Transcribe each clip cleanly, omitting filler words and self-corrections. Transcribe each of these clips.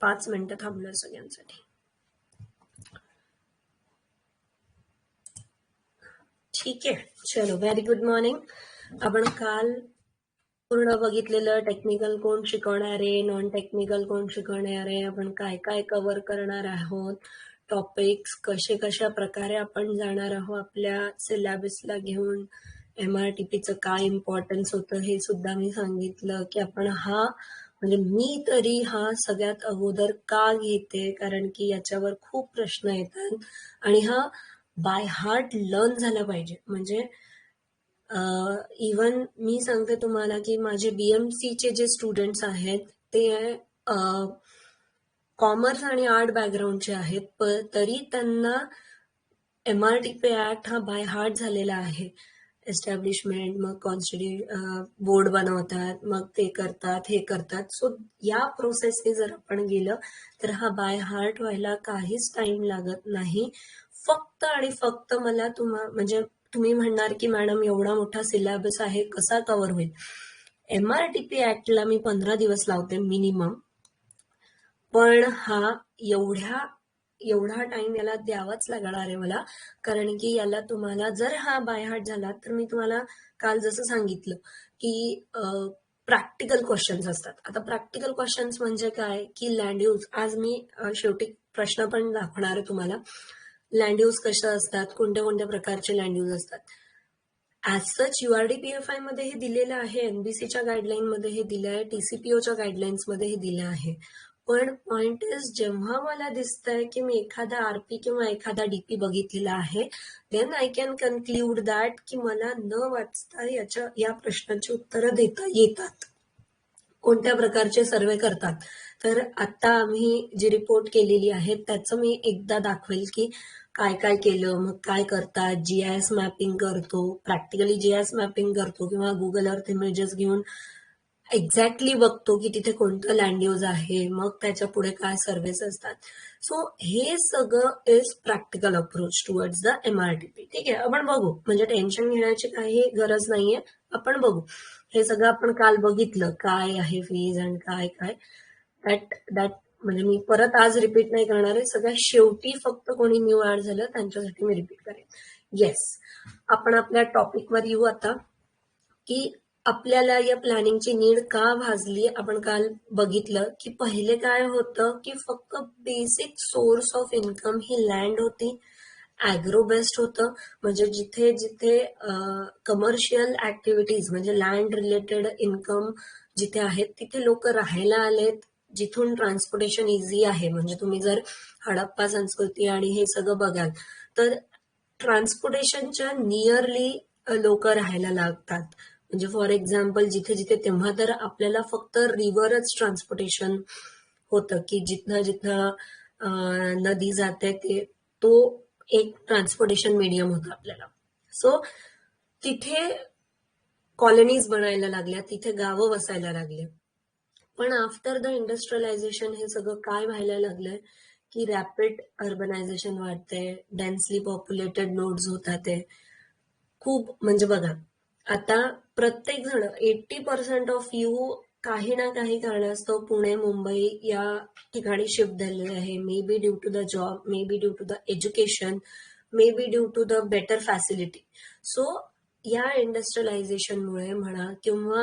5 मिनिटं थांबणार सगळ्यांसाठी. ठीक आहे, चलो व्हेरी गुड मॉर्निंग. आपण काल पूर्ण बघितलेलं टेक्निकल कोण शिकवणार आहे, नॉन टेक्निकल कोण शिकवणार आहे, आपण काय काय कव्हर करणार आहोत, टॉपिक्स कशा प्रकारे आपण जाणार आहोत आपल्या सिलेबसला घेऊन, MRTPचं काय इम्पॉर्टन्स होतं हे सुद्धा मी सांगितलं की आपण म्हणजे मी तरी हा सगळ्यात अगोदर का घेते, कारण की याच्यावर खूप प्रश्न येतात आणि हा बाय हार्ट लर्न झाला पाहिजे. म्हणजे इवन मी सांगते तुम्हाला की माझे BMCचे जे स्टुडंट्स आहेत ते कॉमर्स आणि आर्ट बॅकग्राऊंडचे आहेत, तरी त्यांना MRTP ऍक्ट हा बाय हार्ट झालेला आहे. एस्टॅब्लिशमेंट, मग बोर्ड बनवतात, मग ते करतात, हे करतात. सो या प्रोसेसने जर आपण गेलं तर हा बाय हार्ट व्हायला काहीच टाइम लागत नाही. फक्त आणि फक्त मला म्हणजे तुम्ही म्हणणार की मॅडम एवढा मोठा सिलेबस आहे कसा कव्हर होईल. MRTP ऍक्टला मी 15 दिवस लावते मिनिमम, पण हा एवढा टाइम याला द्यावाच लागणार आहे मला, कारण की याला तुम्हाला जर हा बाय हार्ट झाला तर मी तुम्हाला काल जसं सांगितलं की प्रॅक्टिकल क्वेश्चन्स असतात. आता प्रॅक्टिकल क्वेश्चन्स म्हणजे काय की लँड यूज, आज मी शेवटी प्रश्न पण दाखवणार आहे तुम्हाला. लँड यूज कशा असतात, कोणत्या प्रकारचे लँड यूज असतात. ऍज सच URDPFI मध्ये हे दिलेलं आहे, NBCच्या गाईडलाईन मध्ये हे दिलं आहे, TCPOच्या गाईडलाईन्स मध्ये हे दिलं आहे. पण पॉइंट इज, जेव्हा मला दिसतंय की मी एखादा RP किंवा एखादा DP बघितलेला आहे, देन आय कॅन कन्क्ल्यूड दॅट की मला न वाचता या प्रश्नाची उत्तरं देता येतात. कोणत्या प्रकारचे सर्वे करतात, तर आता आम्ही जी रिपोर्ट केलेली आहे त्याचं मी एकदा दाखवेल की काय काय केलं, मग काय करतात. GIS मॅपिंग करतो, प्रॅक्टिकली GIS मॅपिंग करतो किंवा गुगल अर्थ इमेजेस घेऊन एक्झॅक्टली बघतो की तिथे कोणतं लँड यूज आहे, मग त्याच्या पुढे काय सर्व्हेस असतात. सो हे सगळं is practical approach towards the MRTP. ठीक आहे, आपण बघू, म्हणजे टेन्शन घेण्याची काही गरज नाहीये, आपण बघू. हे सगळं आपण काल बघितलं काय आहे फीज आणि काय दॅट म्हणजे मी परत आज रिपीट नाही करणार आहे. सगळ्यात शेवटी फक्त कोणी न्यू ऍड झालं त्यांच्यासाठी मी रिपीट करेन. येस, आपण आपल्या टॉपिकवर येऊ आता की आपल्याला या प्लॅनिंगची नीड का भासली. आपण काल बघितलं की पहिले काय होतं की फक्त basic source of income he land होती, ऍग्रो बेस्ड होतं. म्हणजे जिथे जिथे कमर्शियल ऍक्टिव्हिटीज म्हणजे लँड रिलेटेड इन्कम जिथे आहेत तिथे लोक राहायला आलेत, जिथून ट्रान्सपोर्टेशन इझी आहे. म्हणजे तुम्ही जर हडप्पा संस्कृती आणि हे सगळं बघाल तर ट्रान्सपोर्टेशनच्या नियरली लोक राहायला लागतात. म्हणजे फॉर एक्झाम्पल जिथे जिथे तेव्हा तर आपल्याला फक्त रिव्हरच ट्रान्सपोर्टेशन होतं की जिथनं नदी जाते तो एक ट्रान्सपोर्टेशन मीडियम होतं आपल्याला. सो तिथे कॉलनीज बनायला लागल्या, तिथे गावं वसायला लागले. पण आफ्टर द इंडस्ट्रियलायझेशन हे सगळं काय व्हायला लागलंय की रॅपिड अर्बनायझेशन वाढते, डेन्सली पॉप्युलेटेड नोड्स होतात. ते खूप म्हणजे बघा, आता प्रत्येक जण 80% ऑफ यू काही ना काही कारणास्तव पुणे, मुंबई या ठिकाणी शिफ्ट झालेले आहे. May be due to the job, may be due to the education, may be due to the better facility. So या इंडस्ट्रियलायझेशनमुळे म्हणा किंवा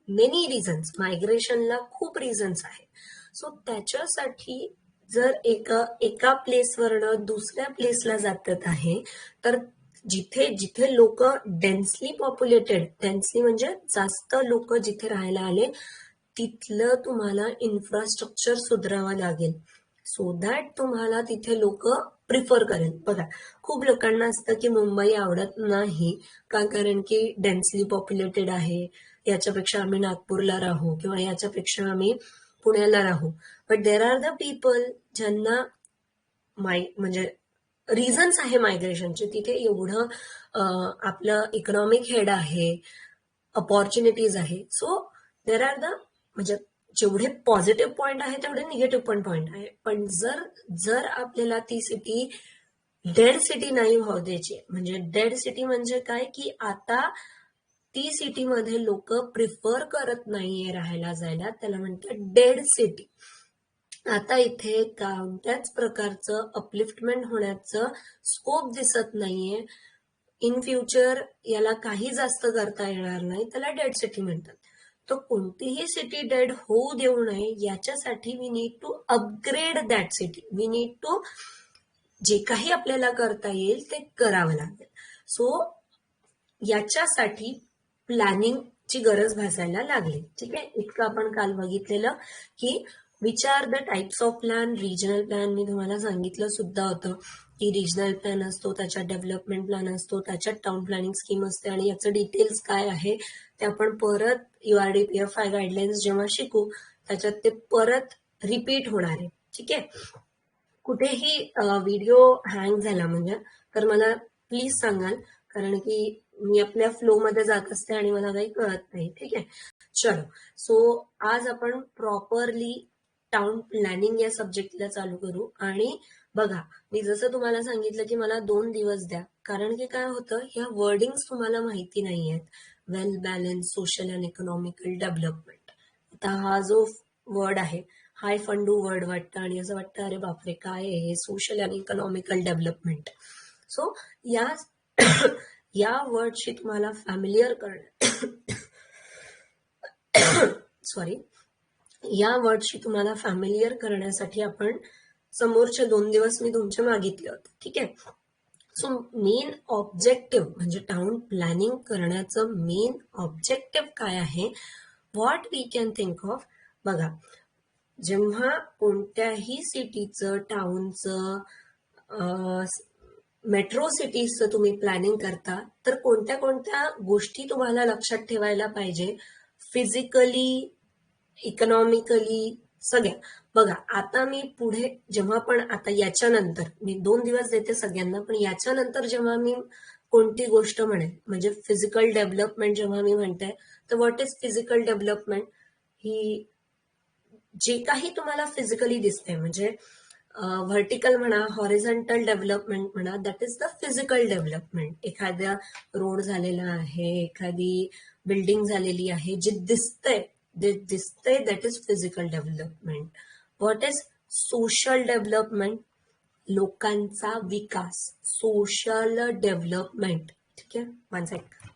मेनी रिझन्स, मायग्रेशनला खूप रिझन्स आहेत. सो त्याच्यासाठी जर एका प्लेसवरनं दुसऱ्या प्लेसला जात आहे तर जिथे जिथे लोक डेन्सली पॉप्युलेटेड, डेन्सली म्हणजे जास्त लोक जिथे राहायला आले तिथलं तुम्हाला इन्फ्रास्ट्रक्चर सुधारावं लागेल, सो दॅट तुम्हाला तिथे लोक प्रिफर करेल. बघा, खूप लोकांना असतं की मुंबई आवडत नाही का, कारण की डेन्सली पॉप्युलेटेड आहे, याच्यापेक्षा आम्ही नागपूरला राहू किंवा याच्यापेक्षा आम्ही पुण्याला राहू. But there are the people ज्यांना म्हणजे रिझन्स आहे मायग्रेशनचे, तिथे एवढं आपलं इकॉनॉमिक हेड आहे, अपॉर्च्युनिटीज आहे. सो देर आर द म्हणजे जेवढे पॉझिटिव्ह पॉइंट आहे तेवढे निगेटिव्ह पण पॉइंट आहे. पण जर आपल्याला ती सिटी डेड सिटी नाही व्हाऊ द्यायची, म्हणजे डेड सिटी म्हणजे काय की आता ती सिटीमध्ये लोक प्रिफर करत नाहीये राहायला जायला, त्याला म्हणतात डेड सिटी. आता इथे कोणत्याच प्रकारचं अपलिफ्टमेंट होण्याचं स्कोप दिसत नाहीये. इन फ्युचर याला काही जास्त करता येणार नाही, त्याला डेड सिटी म्हणतात. तर कोणतीही सिटी डेड होऊ देऊ नये याच्यासाठी we need to upgrade that city. We need to जे काही आपल्याला करता येईल ते करावं लागेल. सो याच्यासाठी प्लॅनिंगची गरज भासायला लागली. ठीक आहे, इतकं आपण काल बघितलेलं की which are the types of plan. Regional plan मी तुम्हाला सांगितलं सुद्धा होतं की रिजनल प्लॅन असतो, त्याच्यात डेव्हलपमेंट प्लॅन असतो, त्याच्यात टाउन प्लॅनिंग स्कीम असते आणि याचं डिटेल्स काय आहे ते आपण परत URDPFI गाईडलाईन्स जेव्हा शिकू त्याच्यात ते परत रिपीट होणार आहे. ठीक आहे, कुठेही व्हिडिओ हँग झाला म्हणजे तर मला प्लीज सांगाल, कारण की मी आपल्या फ्लो मध्ये जात असते आणि मला काही कळत नाही. ठीक आहे, चलो. सो आज आपण प्रॉपरली टाउन प्लॅनिंग या सब्जेक्टला चालू करू. आणि बघा, मी जसं तुम्हाला सांगितलं की मला 2 दिवस द्या, कारण की काय होतं, ह्या वर्डिंग्स तुम्हाला माहिती नाही आहेत. वेल balance social and economical development. आता हा जो वर्ड आहे हाय फंडू वर्ड वाटतं आणि असं वाटतं अरे बापरे काय आहे हे social and economical development. So या या वर्डशी तुम्हाला फॅमिलियर सॉरी या वर्डशी तुम्हाला फॅमिलियर करण्यासाठी आपण समोरचे 2 दिवस मी तुमचे मागितले होते. ठीक आहे, सो मेन ऑब्जेक्टिव्ह म्हणजे टाउन प्लॅनिंग करण्याचं मेन ऑब्जेक्टिव्ह काय आहे, what we can think of. बघा, जेव्हा कोणत्याही सिटीचं टाउनचं मेट्रो सिटीजचं तुम्ही प्लॅनिंग करता तर कोणत्या कोणत्या गोष्टी तुम्हाला लक्षात ठेवायला पाहिजे, फिजिकली, इकॉनॉमिकली, सगळ्या. बघा, आता मी पुढे जेव्हा पण आता याच्यानंतर मी 2 दिवस देते सगळ्यांना, पण याच्यानंतर जेव्हा मी कोणती गोष्ट म्हणेन म्हणजे फिजिकल डेव्हलपमेंट जेव्हा मी म्हणते तर व्हॉट इज फिजिकल डेव्हलपमेंट, ही जे काही तुम्हाला फिजिकली दिसते म्हणजे व्हर्टिकल म्हणा, हॉरिझॉन्टल डेव्हलपमेंट म्हणा, that is the physical development. एखाद्या रोड झालेला आहे, एखादी बिल्डिंग झालेली आहे, जे दिसतंय that is physical development. What is social development, लोकांचा विकास, सोशल डेव्हलपमेंट. ठीक आहे, वन सेकंड.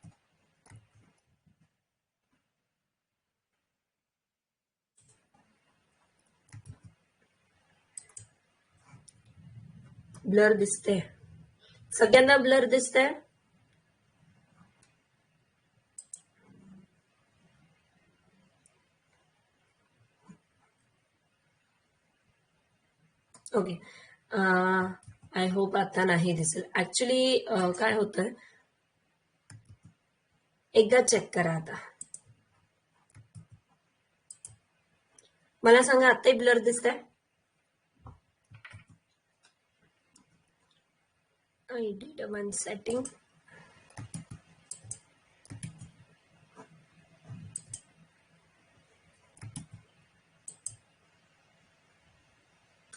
ब्लर दिसते सगळ्यांना, ब्लर दिसतंय. ओके, आय होप आता नाही दिसेल. ऍक्च्युली काय होतंय, एकदा चेक करा. आता मला सांगा, आताही ब्लर दिसतंय. I did one setting.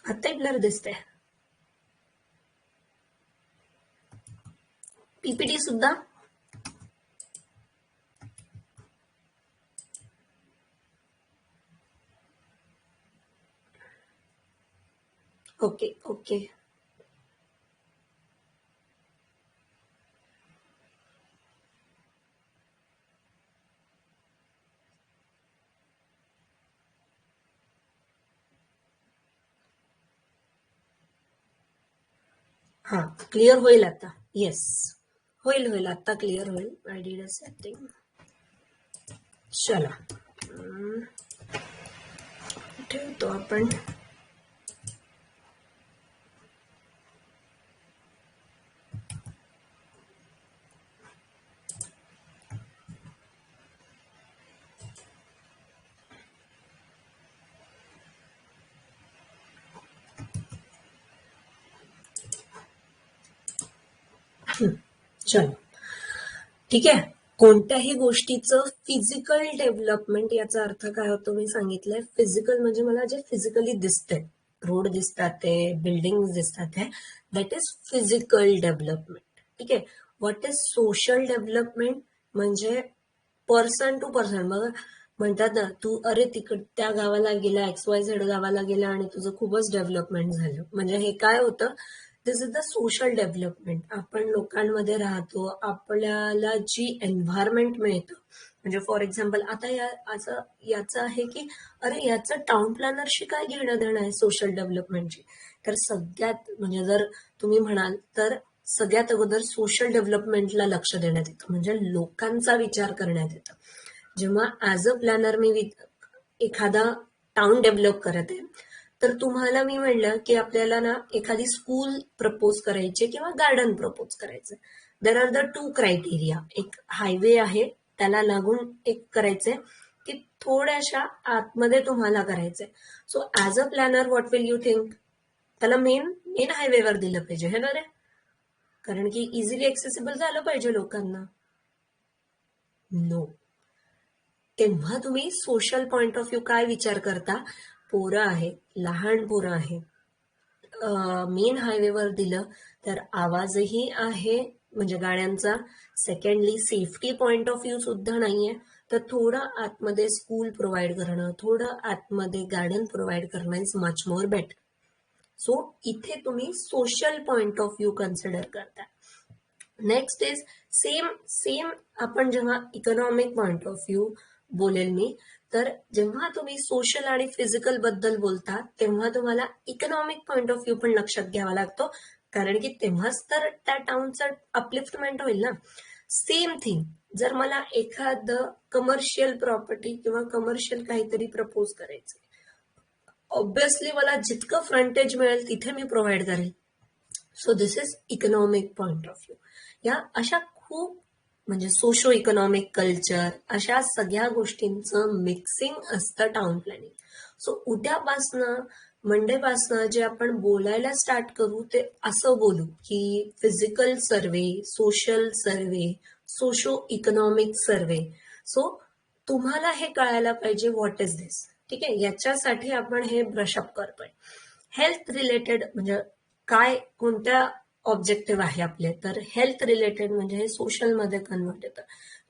आताही ब्लर दिसतंय. PPT सुद्धा. ओके ओके, हा क्लिअर होईल आता. येस, होईल आता क्लिअर होईल. I did a setting. चला, ठेवतो आपण. चलो, ठीक आहे. कोणत्याही गोष्टीचं फिजिकल डेव्हलपमेंट याचा अर्थ काय होतो मी सांगितलंय. फिजिकल म्हणजे मला जे फिजिकली दिसतंय, रोड दिसतात ते, बिल्डिंग दिसतात ते, दॅट इज फिजिकल डेव्हलपमेंट. ठीक आहे, व्हॉट इज सोशल डेव्हलपमेंट म्हणजे पर्सन टू पर्सन. बघा, म्हणतात ना, तू अरे त्या गावाला गेला, XYZ गावाला गेला आणि तुझं खूपच डेव्हलपमेंट झालं. म्हणजे हे काय होतं, दिस इज द सोशल डेव्हलपमेंट. आपण लोकांमध्ये राहतो, आपल्याला जी एन्व्हायरमेंट मिळतं. म्हणजे फॉर एक्झाम्पल आता याचं आहे की अरे याचं टाउन प्लॅनरशी काय घेणं देणं आहे सोशल डेव्हलपमेंटची. तर सगळ्यात म्हणजे जर तुम्ही म्हणाल तर सगळ्यात अगोदर सोशल डेव्हलपमेंटला लक्ष देण्यात येतं, म्हणजे लोकांचा विचार करण्यात येतं. जेव्हा ॲज अ प्लॅनर मी एखादा टाउन डेव्हलप करत आहे, तर तुम्हाला मी म्हणलं की आपल्याला ना एखादी स्कूल प्रपोज करायची किंवा गार्डन प्रपोज करायचं. There are the two criteria. एक हायवे आहे त्याला लागून एक करायचंय की थोड्याशा आतमध्ये तुम्हाला करायचंय. So as a planner what will you think, त्याला मेन मेन हायवेवर दिलं पाहिजे हे ना रे, कारण की इझिली एक्सेसिबल झालं पाहिजे लोकांना. नो. तेव्हा तुम्ही सोशल पॉइंट ऑफ व्ह्यू काय विचार करता, पोरं आहे, लहान पोरं आहे, मेन हायवेवर दिलं तर आवाजही आहे म्हणजे गाड्यांचा, secondly safety point of view सुद्धा नाहीये, तर थोडं आतमध्ये स्कूल प्रोव्हाइड करणं, थोडं आतमध्ये गार्डन प्रोव्हाइड करणं is much more better. So इथे तुम्ही social point of view consider करता. नेक्स्ट इज सेम सेम आपण जेव्हा इकॉनॉमिक पॉइंट ऑफ व्ह्यू बोलेल मी, तर जेव्हा तुम्ही सोशल आणि फिजिकल बद्दल बोलता तेव्हा तुम्हाला इकॉनॉमिक पॉइंट ऑफ व्ह्यू पण लक्षात घ्यावा लागतो, कारण की तेव्हाच तर त्या टाउनचं अपलिफ्टमेंट होईल ना. सेम थिंग, जर मला एखादं कमर्शियल प्रॉपर्टी किंवा कमर्शियल काहीतरी प्रपोज करायचं, ऑब्विसली मला जितकं फ्रंटेज मिळेल तिथे मी प्रोव्हाइड करेल. So this is economic point of view. या अशा खूप म्हणजे सोशो इकॉनॉमिक कल्चर अशा सगळ्या गोष्टींचं मिक्सिंग असतं टाउन प्लॅनिंग. सो उद्यापासनं मंडेपासनं जे आपण बोलायला स्टार्ट करू ते असं बोलू की फिजिकल सर्वे, सोशल सर्वे, सोशो इकॉनॉमिक सर्वे. सो तुम्हाला हे कळायला पाहिजे व्हॉट इज दिस. ठीक आहे, याच्यासाठी आपण हे ब्रशअप करतोय. हेल्थ रिलेटेड म्हणजे काय कोणत्या ऑब्जेक्टिव्ह आहे आपले, तर हेल्थ रिलेटेड म्हणजे हे सोशलमध्ये कन्वर्ट येतं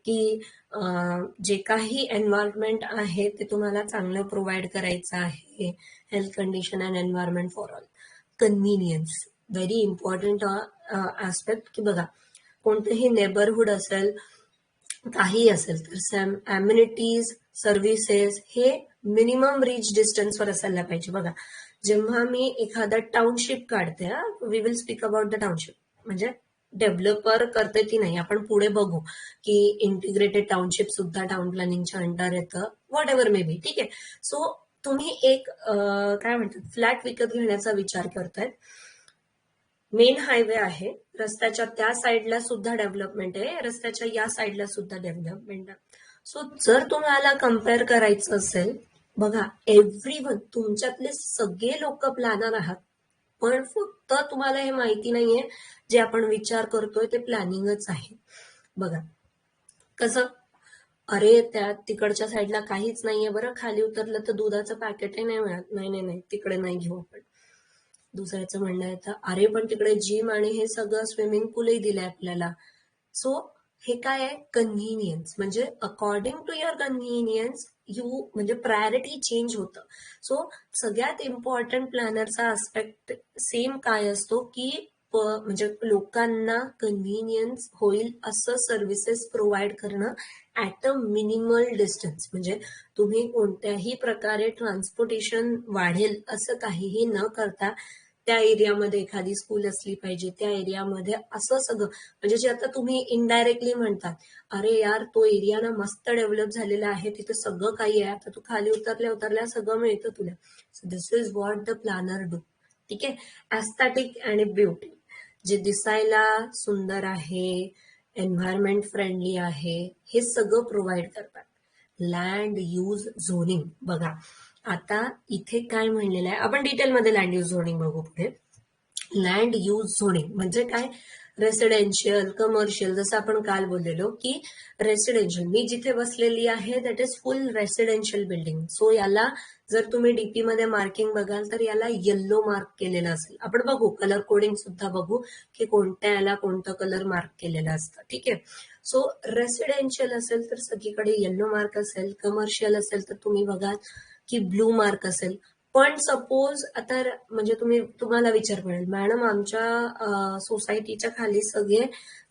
की जे काही एन्व्हायरमेंट आहे ते तुम्हाला चांगलं प्रोव्हाइड करायचं आहे. Health condition and environment for all. Convenience very important aspect की बघा कोणतेही नेबरहुड असेल काही असेल तर अम्युनिटीज सर्व्हिसेस हे मिनिमम रीच डिस्टन्सवर असायला पाहिजे. बघा जेव्हा मी एखादा टाउनशिप काढते, we will speak about the township, म्हणजे डेव्हलपर करते ती नाही, आपण पुढे बघू की इंटिग्रेटेड टाउनशिप सुद्धा टाउन प्लॅनिंगच्या अंडर येतं, व्हॉट एव्हर मे बी. ठीक आहे, सो तुम्ही एक काय म्हणतात फ्लॅट विकत घेण्याचा विचार करताय, मेन हायवे आहे, रस्त्याच्या त्या साईडला सुद्धा डेव्हलपमेंट आहे, रस्त्याच्या या साईडला सुद्धा डेव्हलपमेंट आहे. सो जर तुम्हाला कम्पेअर करायचं असेल, बघा एव्हरीवन तुमच्यातले सगळे लोक प्लॅनर आहात, पण फक्त तुम्हाला हे माहिती नाहीये जे आपण विचार करतोय ते प्लॅनिंगच आहे. बघा कसं, अरे त्या तिकडच्या साईडला काहीच नाहीये, बरं खाली उतरलं तर दुधाचं पॅकेटही नाही मिळत, नाही नाही नाही तिकडे नाही घेऊ आपण. दुसऱ्याचं म्हणणं येतं अरे पण तिकडे जिम आणि हे सगळं स्विमिंग पूलही दिलंय आपल्याला. सो हे काय आहे, कन्व्हिनियन्स, म्हणजे according to your convenience you म्हणजे प्रायोरिटी चेंज होतं. सो सगळ्यात इम्पॉर्टंट प्लॅनरचा आस्पेक्ट सेम काय असतो की म्हणजे लोकांना कन्व्हिनियन्स होईल असं सर्व्हिसेस प्रोव्हाइड करणं ऍट अ मिनिमल डिस्टन्स. म्हणजे तुम्ही कोणत्याही प्रकारे ट्रान्सपोर्टेशन वाढेल असं काहीही न करता त्या एरियामध्ये एखादी स्कूल असली पाहिजे, त्या एरियामध्ये असं सगळं म्हणजे जे आता तुम्ही इनडायरेक्टली म्हणतात अरे यार तो एरिया ना मस्त डेव्हलप झालेला आहे, तिथे सगळं काही आहे, आता तू खाली उतरल्या उतरल्या सगळं मिळतं तुला. So this is what the planner do. ठीक आहे, ऍस्थेटिक आणि ब्युटी, जे दिसायला सुंदर आहे, एन्व्हायरमेंट फ्रेंडली आहे, हे सगळं प्रोव्हाइड करतात. लँड यूज झोनिंग, बघा आता इथे काय म्हणलेलं आहे, आपण डिटेलमध्ये लँड यूज झोनिंग बघू पुढे. लँड यूज झोनिंग म्हणजे काय, रेसिडेन्शियल कमर्शियल, जसं आपण काल बोललेलो की रेसिडेन्शियल मी जिथे बसलेली आहे that is full residential building. So याला जर तुम्ही डीपी मध्ये मार्किंग बघाल तर याला येल्लो मार्क केलेलं असेल. आपण बघू कलर कोडिंग सुद्धा बघू की कोणत्या याला कोणतं कलर मार्क केलेलं असतं. ठीक आहे, सो रेसिडेन्शियल असेल तर सगळीकडे येलो मार्क असेल, कमर्शियल असेल तर तुम्ही बघाल की ब्लू मार्क असेल. पण सपोज आता म्हणजे तुम्हाला विचार पडेल, मॅडम आमच्या सोसायटीच्या खाली सगळे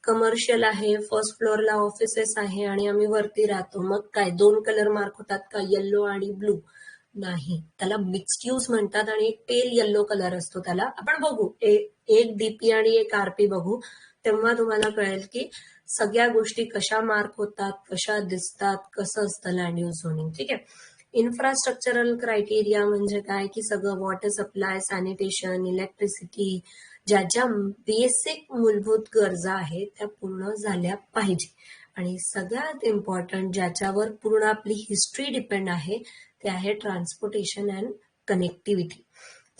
कमर्शियल आहे, फर्स्ट फ्लोअरला ऑफिसेस आहे आणि आम्ही वरती राहतो, मग काय 2 कलर मार्क होतात का, येल्लो आणि ब्लू? नाही, त्याला मिक्स्ड यूज म्हणतात आणि एक पेल येल्लो कलर असतो त्याला. आपण बघू, एक डीपी आणि एक आरपी बघू, तेव्हा तुम्हाला कळेल की सगळ्या गोष्टी कशा मार्क होतात, कशा दिसतात, कसं असतं लँड यूज झोनिंग. ठीक आहे. इन्फ्रास्ट्रक्चरल क्रायटेरिया म्हणजे काय की सगळं वॉटर सप्लाय, सॅनिटेशन, इलेक्ट्रिसिटी, ज्या ज्या बेसिक मूलभूत गरजा आहेत त्या पूर्ण झाल्या पाहिजे. आणि सगळ्यात इम्पॉर्टंट ज्याच्यावर पूर्ण आपली हिस्ट्री डिपेंड आहे ते आहे ट्रान्सपोर्टेशन अँड कनेक्टिव्हिटी.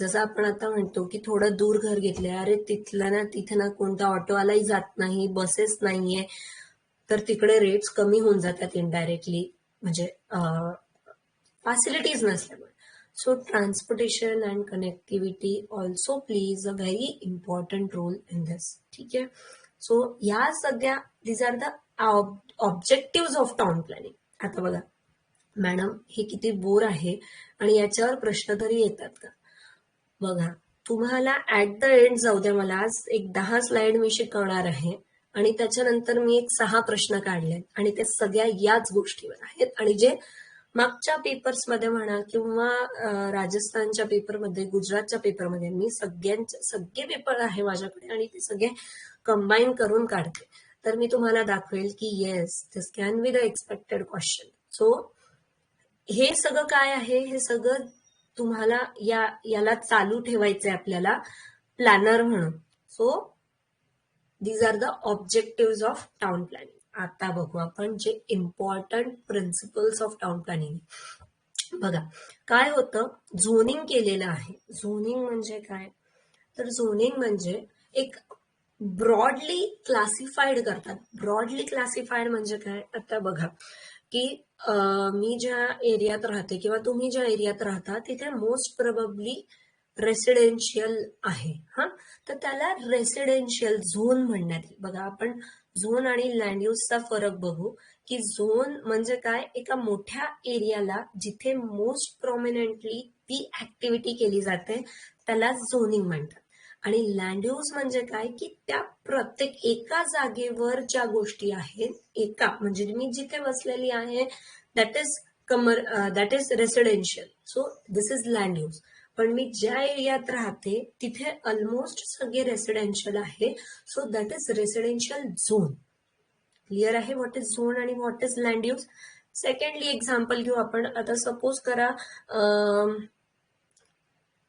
जसं आपण आता म्हणतो की थोडं दूर घर घेतलंय, अरे तिथलं ना तिथे ना कोणता ऑटोवालाही जात नाही, बसेस नाहीये, तर तिकडे रेट्स कमी होऊन जातात इनडायरेक्टली, म्हणजे फॅसिलिटीज नसल्यामुळे. So transportation and connectivity also plays a very important role in this. ठीक आहे. सो या सगळ्या these are the objective of town planning. आता बघा मॅडम हे किती बोर आहे आणि याच्यावर प्रश्न तरी येतात का? बघा, तुम्हाला ऍट द एंड जाऊ द्या, मला आज एक 10 स्लाइड मी शिकवणार आहे आणि त्याच्यानंतर मी एक 6 प्रश्न काढले आणि ते सगळ्या याच गोष्टीवर आहेत आणि जे मागच्या पेपर्समध्ये म्हणा किंवा राजस्थानच्या पेपरमध्ये, गुजरातच्या पेपरमध्ये मी सगळे पेपर आहे माझ्याकडे आणि ते सगळे कंबाईन करून काढते. तर मी तुम्हाला दाखवेल की yes this can be the expected question. So हे सगळं काय आहे, हे सगळं तुम्हाला याला चालू ठेवायचंय आपल्याला प्लॅनर म्हणून. So these are the objective of town planning. आता बघू आपण जे important principles of town planning. बघा काय होतं, झोनिंग केलेलं आहे. झोनिंग म्हणजे काय, तर झोनिंग म्हणजे एक ब्रॉडली क्लासिफाईड करतात. ब्रॉडली क्लासिफाईड म्हणजे काय, आता बघा की मी ज्या एरियात राहते किंवा तुम्ही ज्या एरियात राहता तिथे मोस्ट प्रोबेबली रेसिडेन्शियल आहे. हा, तर त्याला रेसिडेन्शियल झोन म्हणण्यात येईल. बघा आपण झोन आणि लँड यूजचा फरक बघू की झोन म्हणजे काय, एका मोठ्या एरियाला जिथे मोस्ट प्रोमिनंटली ती ऍक्टिव्हिटी केली जाते त्याला झोनिंग म्हणतात. आणि लँड यूज म्हणजे काय की त्या प्रत्येक एका जागेवर ज्या गोष्टी आहेत, एका म्हणजे मी जिथे बसलेली आहे that is residential. So this is land use. पण मी ज्या एरियात राहते तिथे ऑलमोस्ट सगळे रेसिडेन्शियल आहे. So that is residential zone. Clear आहे व्हॉट इज झोन आणि what is land use. Secondly example घेऊ आपण. आता सपोज करा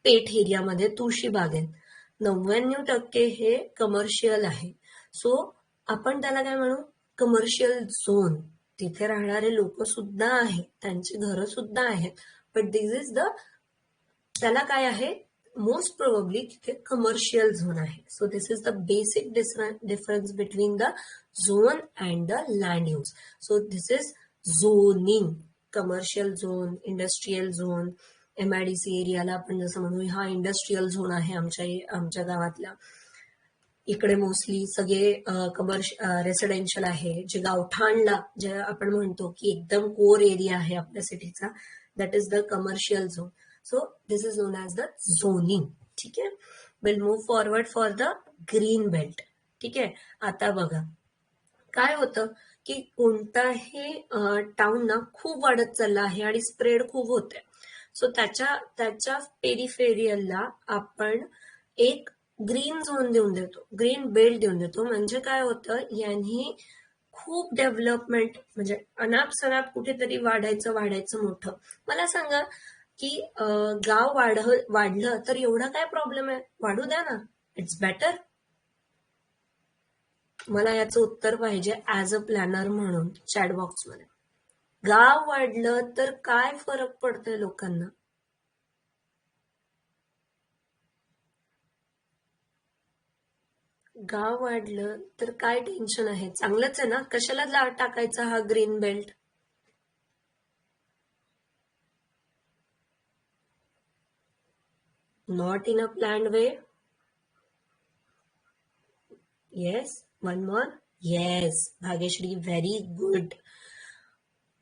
पेठ एरियामध्ये तुळशी बागेत 99% हे कमर्शियल आहे. सो आपण त्याला काय म्हणू, कमर्शियल झोन. तिथे राहणारे लोक सुद्धा आहेत, त्यांची घरं सुद्धा आहेत, बट दिस इज द, त्याला काय आहे, मोस्ट प्रोबेबली तिथे कमर्शियल झोन आहे. So this is the basic difference between the zone and the land use. So this is zoning. Commercial zone, industrial zone, MIDC एरियाला आपण जसं म्हणू हा इंडस्ट्रीयल झोन आहे आमच्या गावातला. इकडे मोस्टली सगळे रेसिडेन्शियल आहे. जे गावठाणला जे आपण म्हणतो की एकदम कोर एरिया आहे आपल्या सिटीचा, that is the commercial zone. So this is non as the zoning. ठीक आहे. Will move forward for the green belt. ठीक आहे. आता बघा काय होतं की कोणताही टाउन ना खूप वाढत चालला आहे आणि स्प्रेड खूप होत आहे. सो त्याच्या पेरिफेरियलला आपण एक ग्रीन झोन देऊन देतो, ग्रीन बेल्ट देऊन देतो. म्हणजे काय होतं, यांनी खूप डेव्हलपमेंट म्हणजे अनाप कुठेतरी वाढायचं मोठं. मला सांगा की गाव वाढलं तर एवढा काय प्रॉब्लेम आहे, वाढू द्या ना, इट्स बेटर. मला याचं उत्तर पाहिजे ऍज अ प्लॅनर म्हणून चॅट बॉक्समध्ये. गाव वाढलं तर काय फरक पडतोय लोकांना? गाव वाढलं तर काय टेन्शन आहे, चांगलंच आहे ना, कशाला टाकायचा हा green belt? Not in a planned way. Yes, one more. Yes Bhagyashree, very good.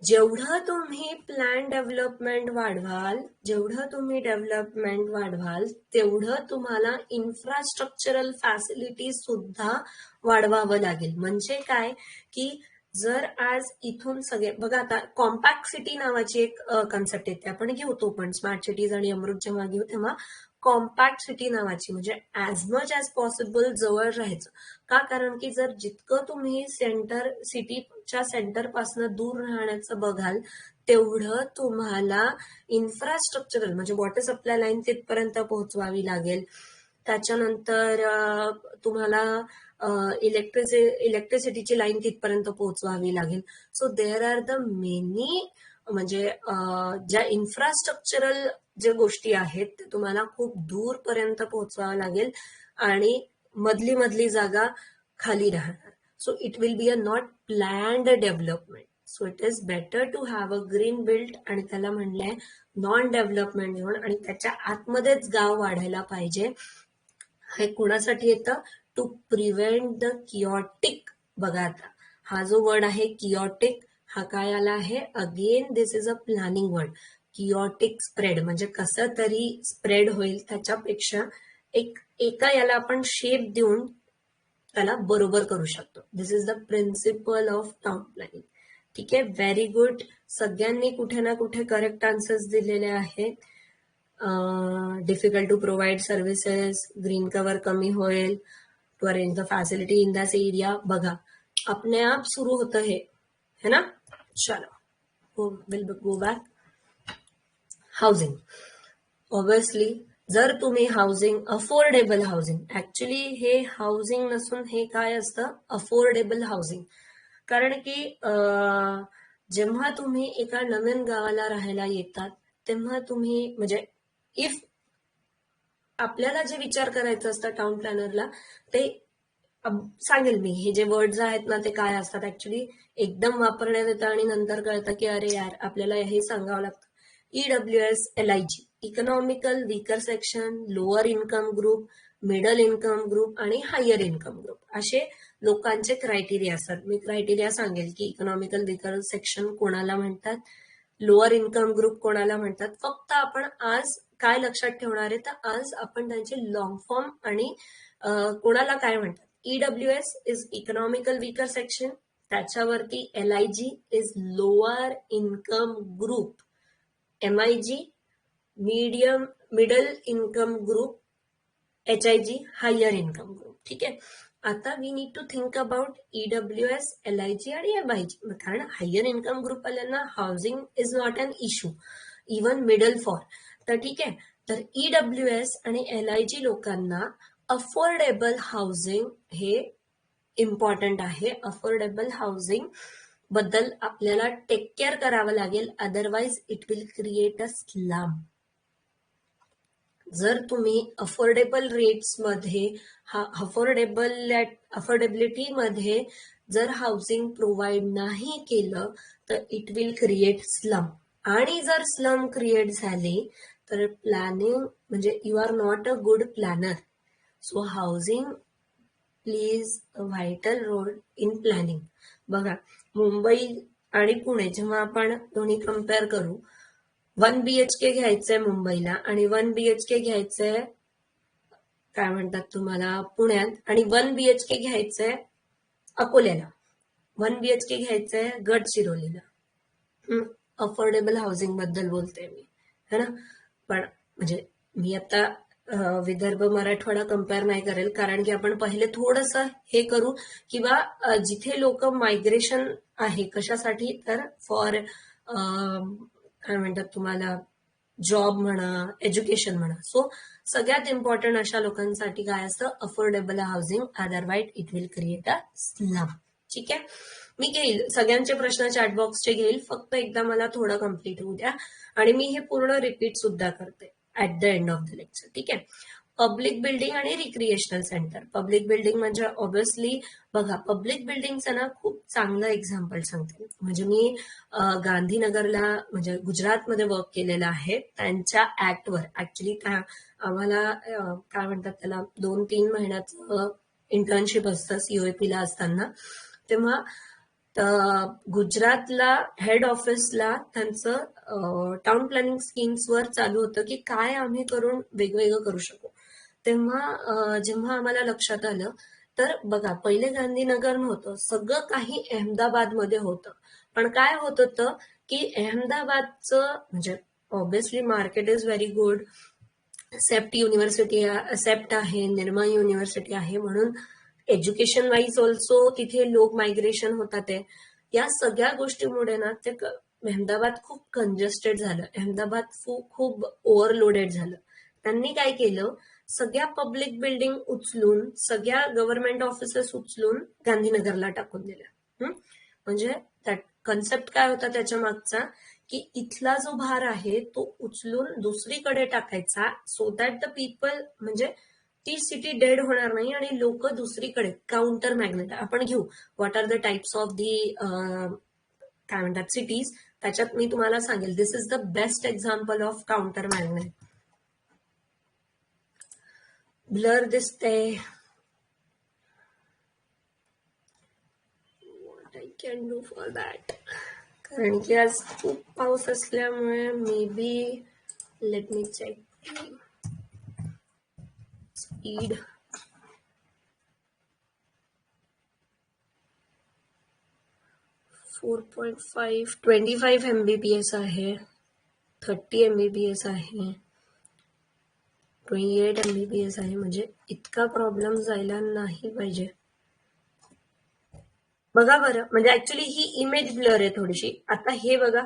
जेवढं तुम्ही प्लॅन डेव्हलपमेंट वाढवाल, तेवढं तुम्हाला इन्फ्रास्ट्रक्चरल फॅसिलिटी सुद्धा वाढवावं लागेल. म्हणजे काय की जर आज इथून सगळे बघा, आता कॉम्पॅक्ट सिटी नावाची एक कन्सेप्ट येते, आपण घेऊ तो पण स्मार्ट सिटीज आणि अमृत जेव्हा घेऊ तेव्हा कॉम्पॅक्ट सिटी नावाची, म्हणजे ऍज मच ऍज पॉसिबल जवळ राहायचं. का? कारण की जर जितकं तुम्ही सिटीच्या सेंटर पासून दूर राहण्याचं बघाल, तेवढं तुम्हाला इन्फ्रास्ट्रक्चरल म्हणजे वॉटर सप्लाय लाईन तिथपर्यंत पोहोचवावी लागेल. त्याच्यानंतर तुम्हाला इलेक्ट्रिसिटीची लाईन तिथपर्यंत पोहोचवावी लागेल. So there are the many म्हणजे ज्या इन्फ्रास्ट्रक्चरल जे गोष्टी आहेत ते तुम्हाला खूप दूरपर्यंत पोहोचवावं लागेल आणि मधली जागा खाली राहणार. So it will be a not planned development. So it is better to have a green belt, आणि त्याला म्हणलंय नॉन डेव्हलपमेंट झोन, आणि त्याच्या आतमध्येच गाव वाढायला पाहिजे. हे कोणासाठी येतं? To prevent the किऑटिक. बघा आता हा जो वर्ड आहे किऑटिक, हा काय आला आहे? Again this is a planning word. किऑटिक spread म्हणजे कसं तरी स्प्रेड होईल, त्याच्यापेक्षा एका याला आपण शेप देऊन त्याला बरोबर करू शकतो. दिस is the principle of town planning. ठीक आहे, व्हेरी गुड. सगळ्यांनी कुठे ना कुठे करेक्ट आन्सर्स दिलेले आहेत. Difficult to provide services, green cover कमी होईल, to arrange the facility in that area. बघा अपने आप सुरू होतं हे, है ना? चलो will go back. Housing. Obviously जर तुम्ही हाऊसिंग, अफोर्डेबल हाऊसिंग, ऍक्च्युली हे हाऊसिंग नसून हे काय असतं? Affordable housing. कारण की जेव्हा तुम्ही एका नवीन गावाला राहायला येतात तेव्हा तुम्ही म्हणजे इफ आपल्याला जे विचार करायचं असतं टाउन प्लॅनरला, ते सांगेल मी. हे जे वर्ड्स आहेत ना ते काय असतात ऍक्च्युली, एकदम वापरण्यात येतं आणि नंतर कळतं की अरे यार आपल्याला हे सांगावं लागतं. EWS, LIG, economical weaker section, lower income group, middle income group आणि हायर इन्कम ग्रुप, असे लोकांचे क्रायटेरिया असतात. मी क्रायटेरिया सांगेल की इकॉनॉमिकल वीकर सेक्शन कोणाला म्हणतात, लोअर इन्कम ग्रुप कोणाला म्हणतात. फक्त आपण आज काय लक्षात ठेवणार आहे, तर आज आपण त्यांचे लॉंग फॉर्म आणि कोणाला काय म्हणतात. EWS is economical weaker section, त्याच्यावरती LIG is lower income group, MIG middle income group, HIG higher income group. ठीक आहे, आता we need to think about EWS, LIG आणि MIG, कारण हायर इन्कम ग्रुप वाल्यांना housing is not an issue, even middle for. तर ठीक आहे, तर EWS आणि LIG लोकांना अफोर्डेबल हाऊसिंग हे इम्पॉर्टंट आहे. अफोर्डेबल हाऊसिंग बद्दल आपल्याला टेक केअर करावं लागेल, otherwise it will create a slum. जर तुम्ही अफोर्डेबल रेट्स मध्ये अफोर्डेबिलिटी मध्ये जर हाऊसिंग प्रोव्हाइड नाही केलं तर इट विल क्रिएट स्लम. आणि जर स्लम क्रिएट झाले तर प्लॅनिंग म्हणजे you are not a good planner. So housing plays a vital role in planning. बघा मुंबई आणि पुणे जेव्हा आपण दोन्ही कम्पेअर करू, 1 BHK घ्यायचंय मुंबईला आणि 1 BHK घ्यायचंय काय म्हणतात तुम्हाला पुण्यात, आणि 1 BHK घ्यायचंय अकोल्याला, 1 BHK घ्यायचंय गडचिरोलीला. अफोर्डेबल हाऊसिंग बद्दल बोलते मी, है ना? पण म्हणजे मी आता विदर्भ मराठवाडा कम्पेअर नाही करेल, कारण की आपण पहिले थोडस हे करू किंवा जिथे लोक मायग्रेशन आहे कशासाठी, तर फॉर काय म्हणतात तुम्हाला जॉब म्हणा, एज्युकेशन म्हणा. सो सगळ्यात इम्पॉर्टंट अशा लोकांसाठी काय असतं? Affordable housing, otherwise it will create a slum. ठीक आहे, मी घेईल सगळ्यांचे प्रश्न चॅटबॉक्सचे घेईल, फक्त एकदा मला थोडं कम्प्लीट होऊ द्या आणि मी हे पूर्ण रिपीट सुद्धा करते at the end of the lecture. ठीक आहे, पब्लिक बिल्डिंग आणि रिक्रिएशनल सेंटर. पब्लिक बिल्डिंग म्हणजे ऑब्व्हियसली बघा, पब्लिक बिल्डिंगचं ना खूप चांगलं एक्झाम्पल सांगते. म्हणजे मी गांधीनगरला म्हणजे गुजरातमध्ये वर्क केलेलं आहे, त्यांच्या ऍक्टवर ऍक्च्युली काय आम्हाला काय म्हणतात त्याला 2-3 महिन्याचं इंटर्नशिप असतं COAP ला असताना. तेव्हा गुजरातला हेड ऑफिसला त्यांचं टाउन प्लॅनिंग स्कीम्सवर चालू होतं की काय आम्ही करून वेगवेगळं करू शकू. तेव्हा जेव्हा आम्हाला लक्षात आलं, तर बघा पहिले गांधीनगर नव्हतं, सगळं काही अहमदाबादमध्ये होतं. पण काय होत होतं की अहमदाबादचं म्हणजे obviously market is very good, सेप्ट आहे, निर्मा युनिव्हर्सिटी आहे, म्हणून एज्युकेशन वाईज ऑल्सो तिथे लोक मायग्रेशन होतात आहे. या सगळ्या गोष्टीमुळे ना ते अहमदाबाद खूप कंजेस्टेड झालं, अहमदाबाद खूप ओव्हरलोडेड झालं. त्यांनी काय केलं, सगळ्या पब्लिक बिल्डिंग उचलून, सगळ्या गव्हर्नमेंट ऑफिसेस उचलून गांधीनगरला टाकून दिल्या. म्हणजे कन्सेप्ट काय होता त्याच्या मागचा, की इथला जो भार आहे तो उचलून दुसरीकडे टाकायचा, सो दॅट द पीपल, म्हणजे ती सिटी डेड होणार नाही आणि लोक दुसरीकडे काउंटर मॅग्नेट आपण घेऊ. What R the types of the काय म्हणतात सिटीज, त्याच्यात मी तुम्हाला सांगेल. दिस is the best example of counter magnet. Blur दिसते, what I can do for that, कारण की आज खूप पाऊस असल्यामुळे may be let me check speed. Four 25 MBPS आहे, 30 MBPS आहे, 28 MBPS आहे. म्हणजे इतका प्रॉब्लेम जायला नाही पाहिजे. बघा बरं, म्हणजे ऍक्च्युली ही इमेज ब्लर आहे थोडीशी. आता हे बघा,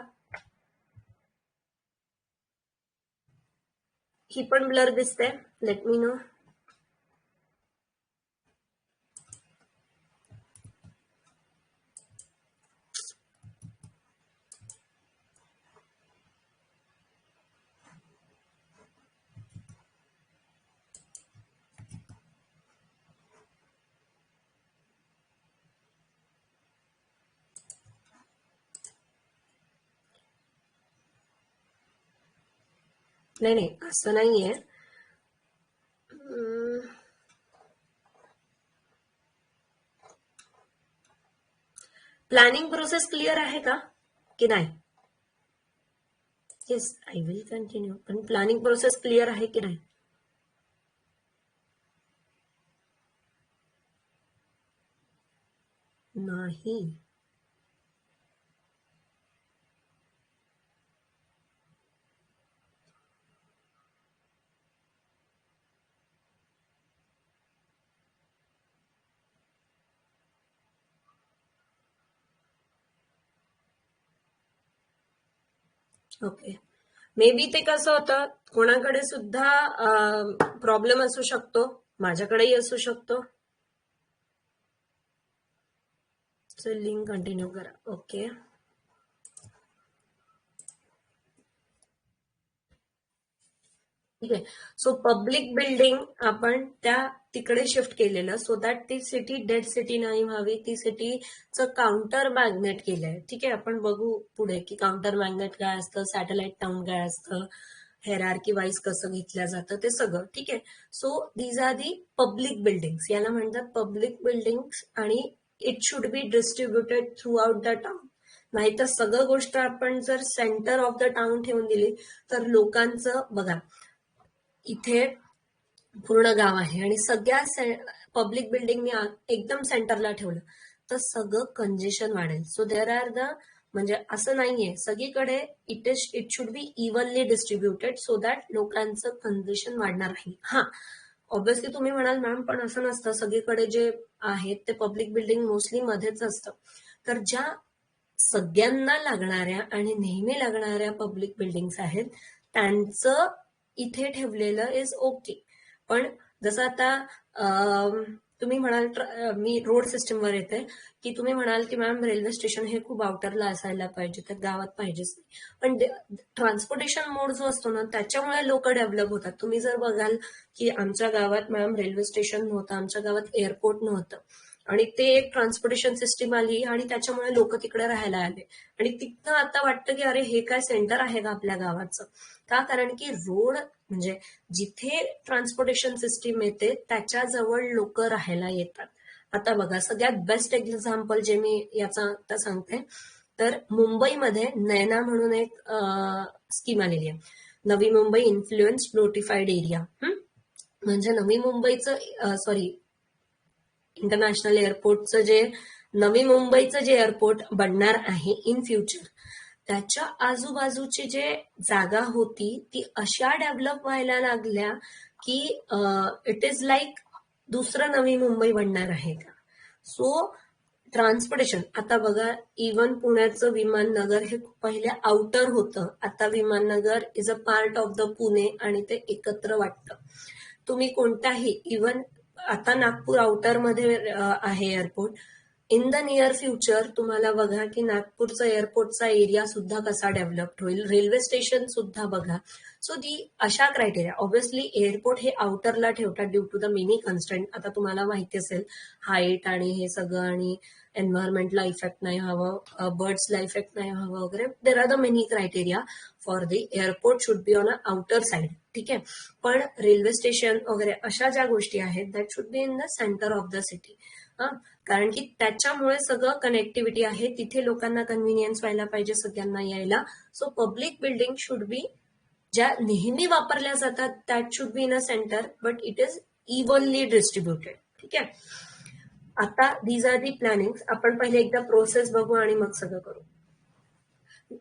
ही पण ब्लर दिसते. Let me know. नाही असं नाहीये. प्लॅनिंग प्रोसेस क्लिअर आहे का की नाही? Yes, I will continue. पण प्लॅनिंग प्रोसेस क्लिअर आहे की नाही? नाही. ओके, मे बी ते कसं होतं, कोणाकडे सुद्धा प्रॉब्लेम असू शकतो, माझ्याकडेही असू शकतो. लिंक कंटिन्यू करा. ओके, ठीक आहे. सो पब्लिक बिल्डिंग आपण त्या तिकडे शिफ्ट केलेलं, सो दॅट ती सिटी डेड सिटी नाही व्हावी, ती सिटीचं काउंटर मॅग्नेट केलंय. ठीक आहे, आपण बघू पुढे की काउंटर मॅग्नेट काय असतं, सॅटेलाइट टाउन काय असतं, हेरार्की वाईज कसं घेतलं जातं, ते सगळं. ठीक आहे. So these are the public buildings, याला म्हणतात पब्लिक बिल्डिंग्स, आणि it should be distributed through out the town. नाहीतर सगळं गोष्ट आपण जर सेंटर ऑफ द टाउन ठेवून दिली तर लोकांचं बघा, इथे पूर्ण गाव आहे आणि सगळ्या पब्लिक बिल्डिंग एकदम सेंटरला ठेवलं तर सगळं कंजेशन वाढेल. सो देअर आर द, म्हणजे असं नाहीये सगळीकडे, it should be evenly distributed so that लोकांचं कंजेशन वाढणार नाही. हा, ऑब्व्हियसली तुम्ही म्हणाल मॅम पण असं नसतं, सगळीकडे जे आहेत ते पब्लिक बिल्डिंग मोस्टली मध्येच असतं. तर ज्या सगळ्यांना लागणाऱ्या आणि नेहमी लागणाऱ्या पब्लिक बिल्डिंग्स आहेत त्यांचं इथे ठेवलेलं इज ओके. पण जसं आता तुम्ही म्हणाल, मी रोड सिस्टमवर येते, की तुम्ही म्हणाल की मॅम रेल्वे स्टेशन हे खूप आउटरला असायला पाहिजे, तर गावात पाहिजेच नाही. पण ट्रान्सपोर्टेशन मोड जो असतो ना त्याच्यामुळे लोक डेव्हलप होतात. तुम्ही जर बघाल की आमच्या गावात मॅम रेल्वे स्टेशन नव्हतं, आमच्या गावात एअरपोर्ट नव्हतं, आणि ते एक ट्रान्सपोर्टेशन सिस्टीम आली आणि त्याच्यामुळे लोक तिकडे राहायला आले. आणि तिथनं आता वाटतं की अरे हे काय सेंटर आहे का आपल्या गावाचं, का? कारण की रोड म्हणजे जिथे ट्रान्सपोर्टेशन सिस्टीम येते त्याच्याजवळ लोक राहायला येतात. आता बघा, सगळ्यात बेस्ट एक्झाम्पल जे मी याचा आता सांगते, तर मुंबईमध्ये नैना म्हणून एक स्कीम आलेली आहे, Navi Mumbai influence notified area. म्हणजे नवी मुंबईचं इंटरनॅशनल एअरपोर्टचं नवी मुंबईचं जे एअरपोर्ट बनणार आहे इन फ्युचर, त्याच्या आजूबाजूची जे जागा होती ती अशा डेव्हलप व्हायला लागल्या की इट इज लाईक दुसरं नवी मुंबई बनणार आहे का. सो ट्रान्सपोर्टेशन, आता बघा, इवन पुण्याचं विमाननगर हे पहिले आउटर होतं, आता Viman Nagar is a part of the Pune आणि ते एकत्र वाटतं. तुम्ही कोणत्याही, इवन आता नागपूर आउटर मध्ये आहे airport, in the near future तुम्हाला बघा की नागपूरचा एअरपोर्टचा एरिया सुद्धा कसा डेव्हलप होईल, रेल्वे स्टेशन सुद्धा बघा. सो दी अशा क्रायटेरिया, ऑब्व्हियसली एअरपोर्ट हे आउटरला ठेवतात due to the many constraint. आता तुम्हाला माहिती असेल, हाईट आणि हे सगळं, आणि एन्व्हायरमेंटला इफेक्ट नाही व्हावं, बर्ड्सला इफेक्ट नाही व्हावं वगैरे. There are the many criteria for the airport should be on a outer side. ठीक आहे, पण रेल्वे स्टेशन वगैरे अशा ज्या गोष्टी आहेत that should be in the centre of the city. कारण की त्याच्यामुळे सगळं कनेक्टिव्हिटी आहे, तिथे लोकांना कन्व्हिनियन्स व्हायला पाहिजे सगळ्यांना यायला. So public building should be, ज्या नेहमी वापरल्या जातात that should be in a centre, but it is evenly distributed. ठीक आहे, आता दीज आर दी प्लॅनिंग. आपण पहिले एकदा प्रोसेस बघू आणि मग सगळं करू.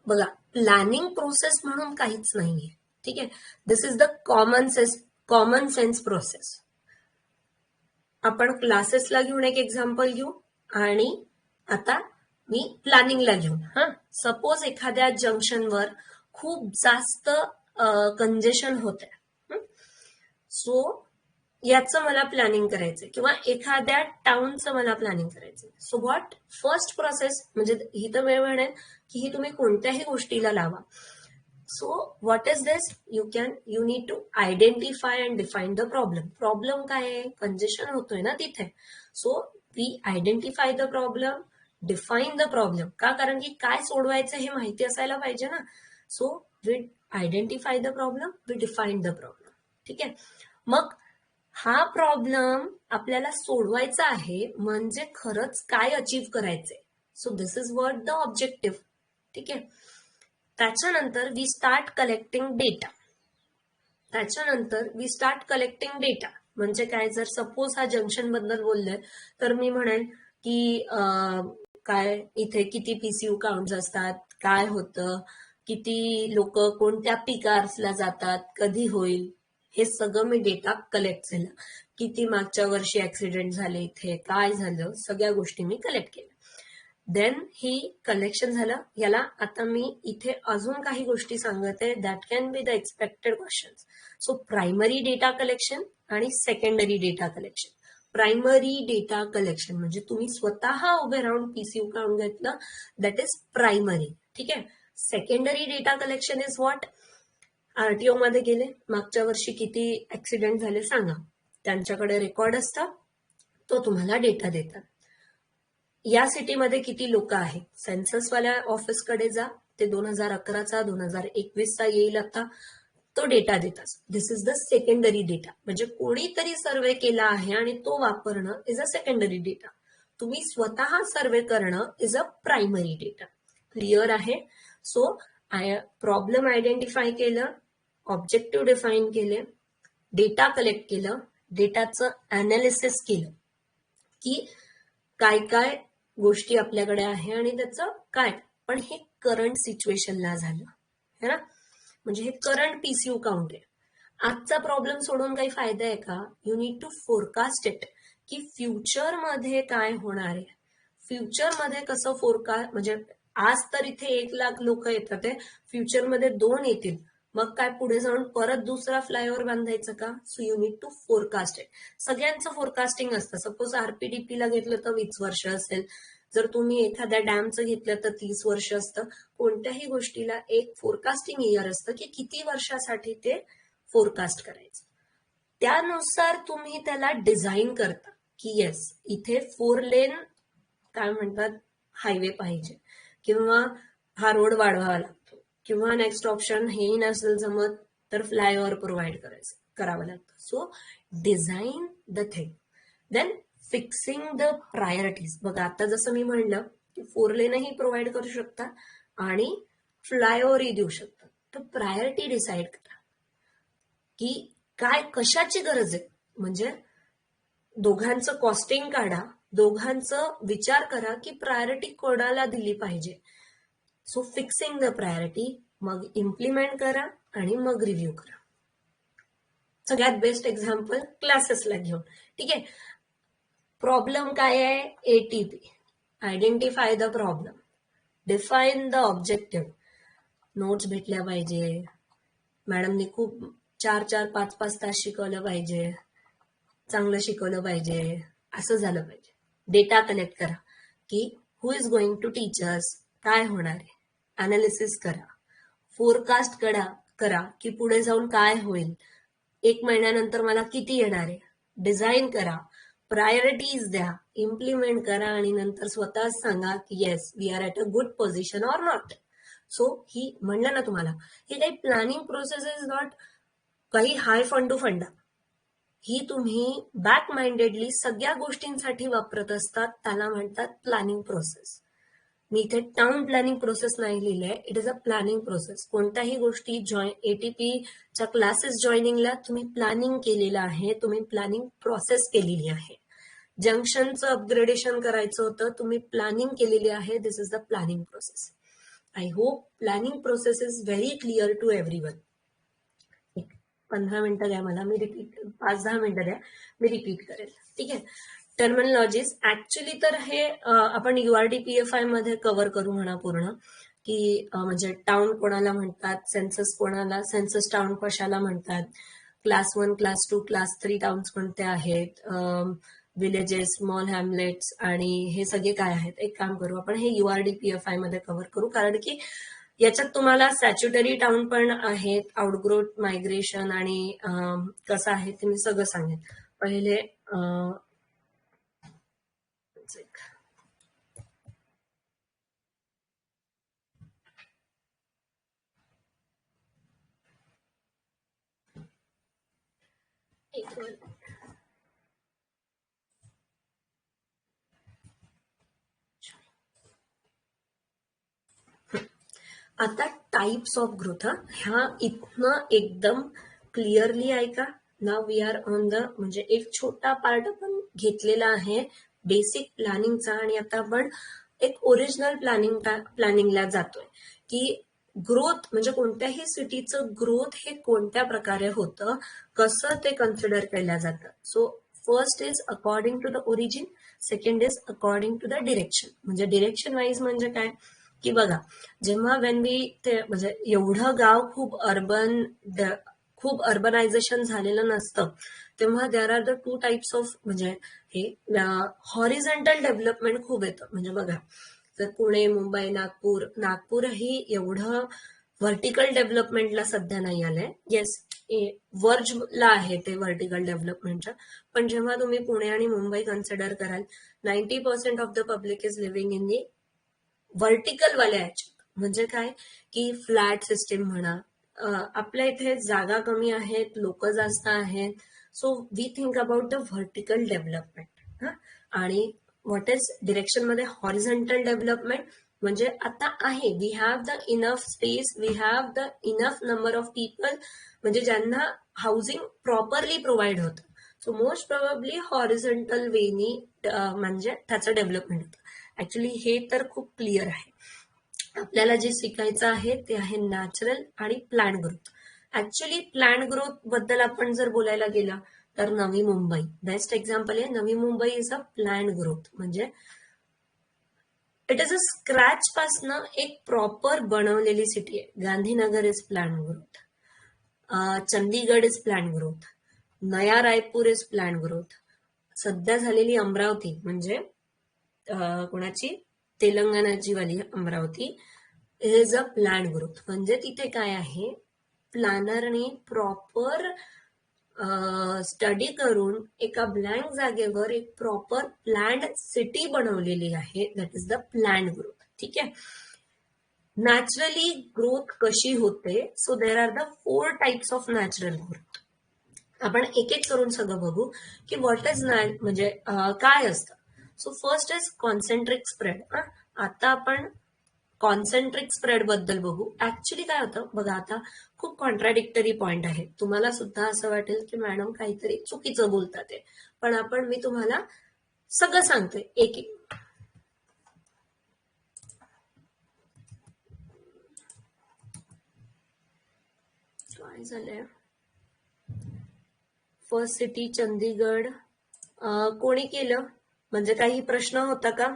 बघा, प्लॅनिंग प्रोसेस म्हणून काहीच नाहीये. ठीक आहे, दिस is the common sense process. आपण क्लासेसला घेऊन एक एक्झाम्पल घेऊ आणि आता मी प्लॅनिंगला घेऊन. सपोज एखाद्या जंक्शनवर खूप जास्त कंजेशन होते, सो याचं मला प्लॅनिंग करायचंय, किंवा एखाद्या टाउनचं मला प्लॅनिंग करायचंय. सो व्हॉट फर्स्ट प्रोसेस, म्हणजे ही तर वेळ म्हणेल की ही तुम्ही कोणत्याही गोष्टीला लावा. So what is this? You need to identify and define the problem. Problem काय आहे? कंजेशन होतोय ना तिथे. So we identify the problem, define the problem. का? कारण की काय सोडवायचं हे माहिती असायला पाहिजे ना. So we identify the problem, we define the problem. ठीक आहे, मग हा प्रॉब्लेम आपल्याला सोडवायचा आहे, म्हणजे खरंच काय अचीव्ह करायचंय. So this is what the objective. ठीक आहे, त्याच्यानंतर वी स्टार्ट कलेक्टिंग डेटा. म्हणजे काय, जर सपोज हा जंक्शन बद्दल बोललोय, तर मी म्हणेन की काय इथे किती पीसीयू काउंट्स असतात, काय होतं, किती लोक कोणत्या पीक आवर्सला जातात, कधी होईल, हे सगळं मी डेटा कलेक्ट केलं. किती मागच्या वर्षी ऍक्सिडेंट झाले इथे, काय झालं, सगळ्या गोष्टी मी कलेक्ट केल्या. देन ही कलेक्शन झालं. याला आता मी इथे अजून काही गोष्टी सांगते, that can be the expected question. So primary data collection आणि secondary data collection. Primary data collection म्हणजे तुम्ही स्वतः उभे राहून पीसीयू काउंट घेतलं, दॅट इज प्रायमरी. ठीक आहे, secondary data collection is what, RTO मध्ये गेले, मागच्या वर्षी किती ऍक्सिडेंट झाले सांगा, त्यांच्याकडे रेकॉर्ड असतं, तो तुम्हाला डेटा देतात. या सिटीमध्ये किती लोक आहेत, सेन्ससवाल्या ऑफिसकडे जा, ते 2011चा 2021चा येईल आता, तो डेटा देतात. दिस इज द सेकंडरी डेटा. म्हणजे कोणीतरी सर्वे केला आहे आणि तो वापरणं इज अ सेकंडरी डेटा. तुम्ही स्वतः सर्वे करणं is a primary data. Clear आहे? सो प्रॉब्लेम आयडेंटिफाय केलं, ऑब्जेक्टिव्ह डिफाईन केले, डेटा कलेक्ट केलं, डेटाचं अनालिसिस केलं की काय काय गोष्टी आपल्याकडे आहे आणि त्याचं काय. पण हे करंट सिच्युएशनला झालं है ना, म्हणजे हे करंट पीसीयू काउंट आहे. आजचा प्रॉब्लेम सोडून काही फायदा आहे का? You need to forecast it, की फ्युचरमध्ये काय होणार आहे, फ्युचरमध्ये कसं फोरकास्ट. म्हणजे आज तर इथे 1 लाख लोक येतात, फ्युचरमध्ये 2 येतील, मग काय पुढे जाऊन परत दुसरा फ्लायओव्हर बांधायचं का? So you need to forecast it. सगळ्यांचं फोरकास्टिंग असतं. सपोज आरपीडीपीला घेतलं तर 20 वर्ष असेल, जर तुम्ही एखाद्या डॅमचं घेतलं तर 30 वर्ष असतं. कोणत्याही गोष्टीला एक फोरकास्टिंग इयर असतं की किती वर्षासाठी ते फोरकास्ट करायचं. त्यानुसार तुम्ही त्याला डिझाईन करता की येस इथे 4 लेन काय म्हणतात हायवे पाहिजे, किंवा हा रोड वाढवावा लागतो, किंवा नेक्स्ट ऑप्शन हेही नसेल जमत तर फ्लायओव्हर प्रोव्हाइड करावं लागतं. So design the thing, then fixing the priorities. बघा आता जसं मी म्हणलं की 4 लेनही प्रोव्हाइड करू शकता आणि फ्लायओव्हरही देऊ शकता. तर प्रायोरिटी डिसाईड करा की काय कशाची गरज आहे. म्हणजे दोघांचं कॉस्टिंग काढा, दोघांचं विचार करा की प्रायोरिटी कोणाला दिली पाहिजे. सो फिक्सिंग द प्रायोरिटी, मग इम्प्लिमेंट करा आणि मग रिव्ह्यू करा. सगळ्यात बेस्ट एक्झाम्पल क्लासेसला घेऊन. ठीक आहे, प्रॉब्लेम काय आहे? ATP. Identify the problem, define the objective. Notes भेटल्या पाहिजे, मॅडमनी खूप 4-4, 5-5 तास शिकवलं पाहिजे, चांगलं शिकवलं पाहिजे, असं झालं पाहिजे. डेटा कलेक्ट करा की हु is going to teach us, काय होणार आहे, अनालिसिस करा. फोरकास्ट करा की पुढे जाऊन काय होईल, 1 महिन्यानंतर मला किती येणार आहे. डिझाईन करा, प्रायोरिटीज द्या, इम्प्लिमेंट करा आणि नंतर स्वतःच सांगा की yes we R at a good position or not. So ही म्हणलं ना तुम्हाला, ही काही प्लॅनिंग प्रोसेस इज नॉट काही हाय फंडू फंडा. ही तुम्ही बॅक माइंडेडली सगळ्या गोष्टींसाठी वापरत असतात, त्याला म्हणतात प्लॅनिंग प्रोसेस. मी इथे टाउन प्लॅनिंग प्रोसेस नाही लिहिलंय, it is a planning process. कोणत्याही गोष्टी एटीपीच्या क्लासेस जॉईनिंगला तुम्ही प्लॅनिंग केलेलं आहे, तुम्ही प्लॅनिंग प्रोसेस केलेली आहे. जंक्शनचं अपग्रेडेशन करायचं होतं, तुम्ही प्लॅनिंग केलेली आहे, दिस is the planning process. I hope planning process is very clear to everyone. 15 मिनिटं द्या मला, मी रिपीट 5-10 मिनिटं द्या, मी रिपीट करेल. ठीक आहे, टर्मिनॉलॉजीज. ऍक्च्युली तर हे आपण URDPFI मध्ये कव्हर करू म्हणा पूर्ण, की म्हणजे टाउन कोणाला म्हणतात, सेन्सस कोणाला, सेन्सस टाउन कशाला म्हणतात, क्लास 1, क्लास 2, क्लास 3 टाउन्स कोणते आहेत, विलेजेस, स्मॉल हॅमलेट्स आणि हे सगळे काय आहेत. एक काम करू आपण, हे URDPFI मध्ये कव्हर करू, कारण की याच्यात तुम्हाला स्टॅच्युटरी टाउन पण आहेत, आउटग्रोथ, मायग्रेशन आणि कसं आहे ते मी सगळं सांगेन. पहिले आता टाइप्स ऑफ ग्रोथ, ह्या इथनं एकदम क्लिअरली ऐका. Now we R on the, म्हणजे एक छोटा पार्ट आपण घेतलेला आहे बेसिक प्लॅनिंगचा, आणि आता आपण एक ओरिजिनल प्लॅनिंगला जातोय की ग्रोथ म्हणजे कोणत्याही सिटीचं ग्रोथ हे कोणत्या प्रकारे होतं, कसं ते कन्सिडर केलं जातं. So first is according to the origin, second is according to the direction. म्हणजे डिरेक्शन वाईज म्हणजे काय की बघा, जेव्हा वेन वी ते म्हणजे एवढं गाव खूप अर्बनायझेशन झालेलं नसतं, तेव्हा there are the 2 types of, म्हणजे हे हॉरिझॉन्टल डेव्हलपमेंट खूप येतं. म्हणजे बघा, तर पुणे, मुंबई, नागपूरही एवढं व्हर्टिकल डेव्हलपमेंटला सध्या नाही आलंय. येस, वर्जला आहे ते व्हर्टिकल डेव्हलपमेंटच्या, पण जेव्हा तुम्ही पुणे आणि मुंबई कन्सिडर कराल, 90% of the public is living in the vertical वाल्या ह्याच्यात. म्हणजे काय की फ्लॅट सिस्टीम म्हणा, आपल्या इथे जागा कमी आहेत, लोक जास्त आहेत. So we think about the vertical development. आणि व्हॉट इज डिरेक्शन मध्ये हॉरिझॉन्टल डेव्हलपमेंट, म्हणजे आता आहे, we have the enough space, we have the enough number of people, म्हणजे ज्यांना हाऊसिंग प्रॉपरली प्रोव्हाइड होतं. सो मोस्ट प्रोबेबली हॉरिझॉन्टल वेनी म्हणजे त्याचं डेव्हलपमेंट होतं. ऍक्च्युली हे तर खूप क्लिअर आहे. आपल्याला जे शिकायचं आहे ते आहे नॅचरल आणि plan growth. Actually plan growth बद्दल आपण जर बोलायला गेलं तर नवी मुंबई बेस्ट एक्झाम्पल आहे. Navi Mumbai is a plan growth, म्हणजे इट इज अ स्क्रॅच पासनं एक प्रॉपर बनवलेली सिटी आहे. Gandhinagar is plan growth, Chandigarh is plan growth, नया रायपूर इज प्लॅन ग्रोथ, सध्या झालेली अमरावती म्हणजे कोणाची, तेलंगणाची वाली Amravati is a plan growth. म्हणजे तिथे काय आहे, प्लॅनरने प्रॉपर स्टडी करून एका ब्लँक जागेवर एक प्रॉपर प्लॅन्ड सिटी बनवलेली आहे. That is the plan growth. ठीक आहे. नॅचरली ग्रोथ कशी होते, so there are the 4 types of natural growth. आपण एक एक करून सगळं बघू की व्हॉट इज म्हणजे काय असतं. So first is concentric spread. आता आपण कॉन्सेंट्रिक स्प्रेड बद्दल बघू. ऍक्च्युली काय होतं बघा, आता खूप कॉन्ट्राडिक्टरी पॉइंट आहे. तुम्हाला सुद्धा असं वाटेल की मॅडम काहीतरी चुकीचं बोलतात आहे, पण मी तुम्हाला सगळं सांगते एक एक. काय झालंय, फर्स्ट सिटी चंदीगड कोणी केलं, म्हणजे काही प्रश्न होता का?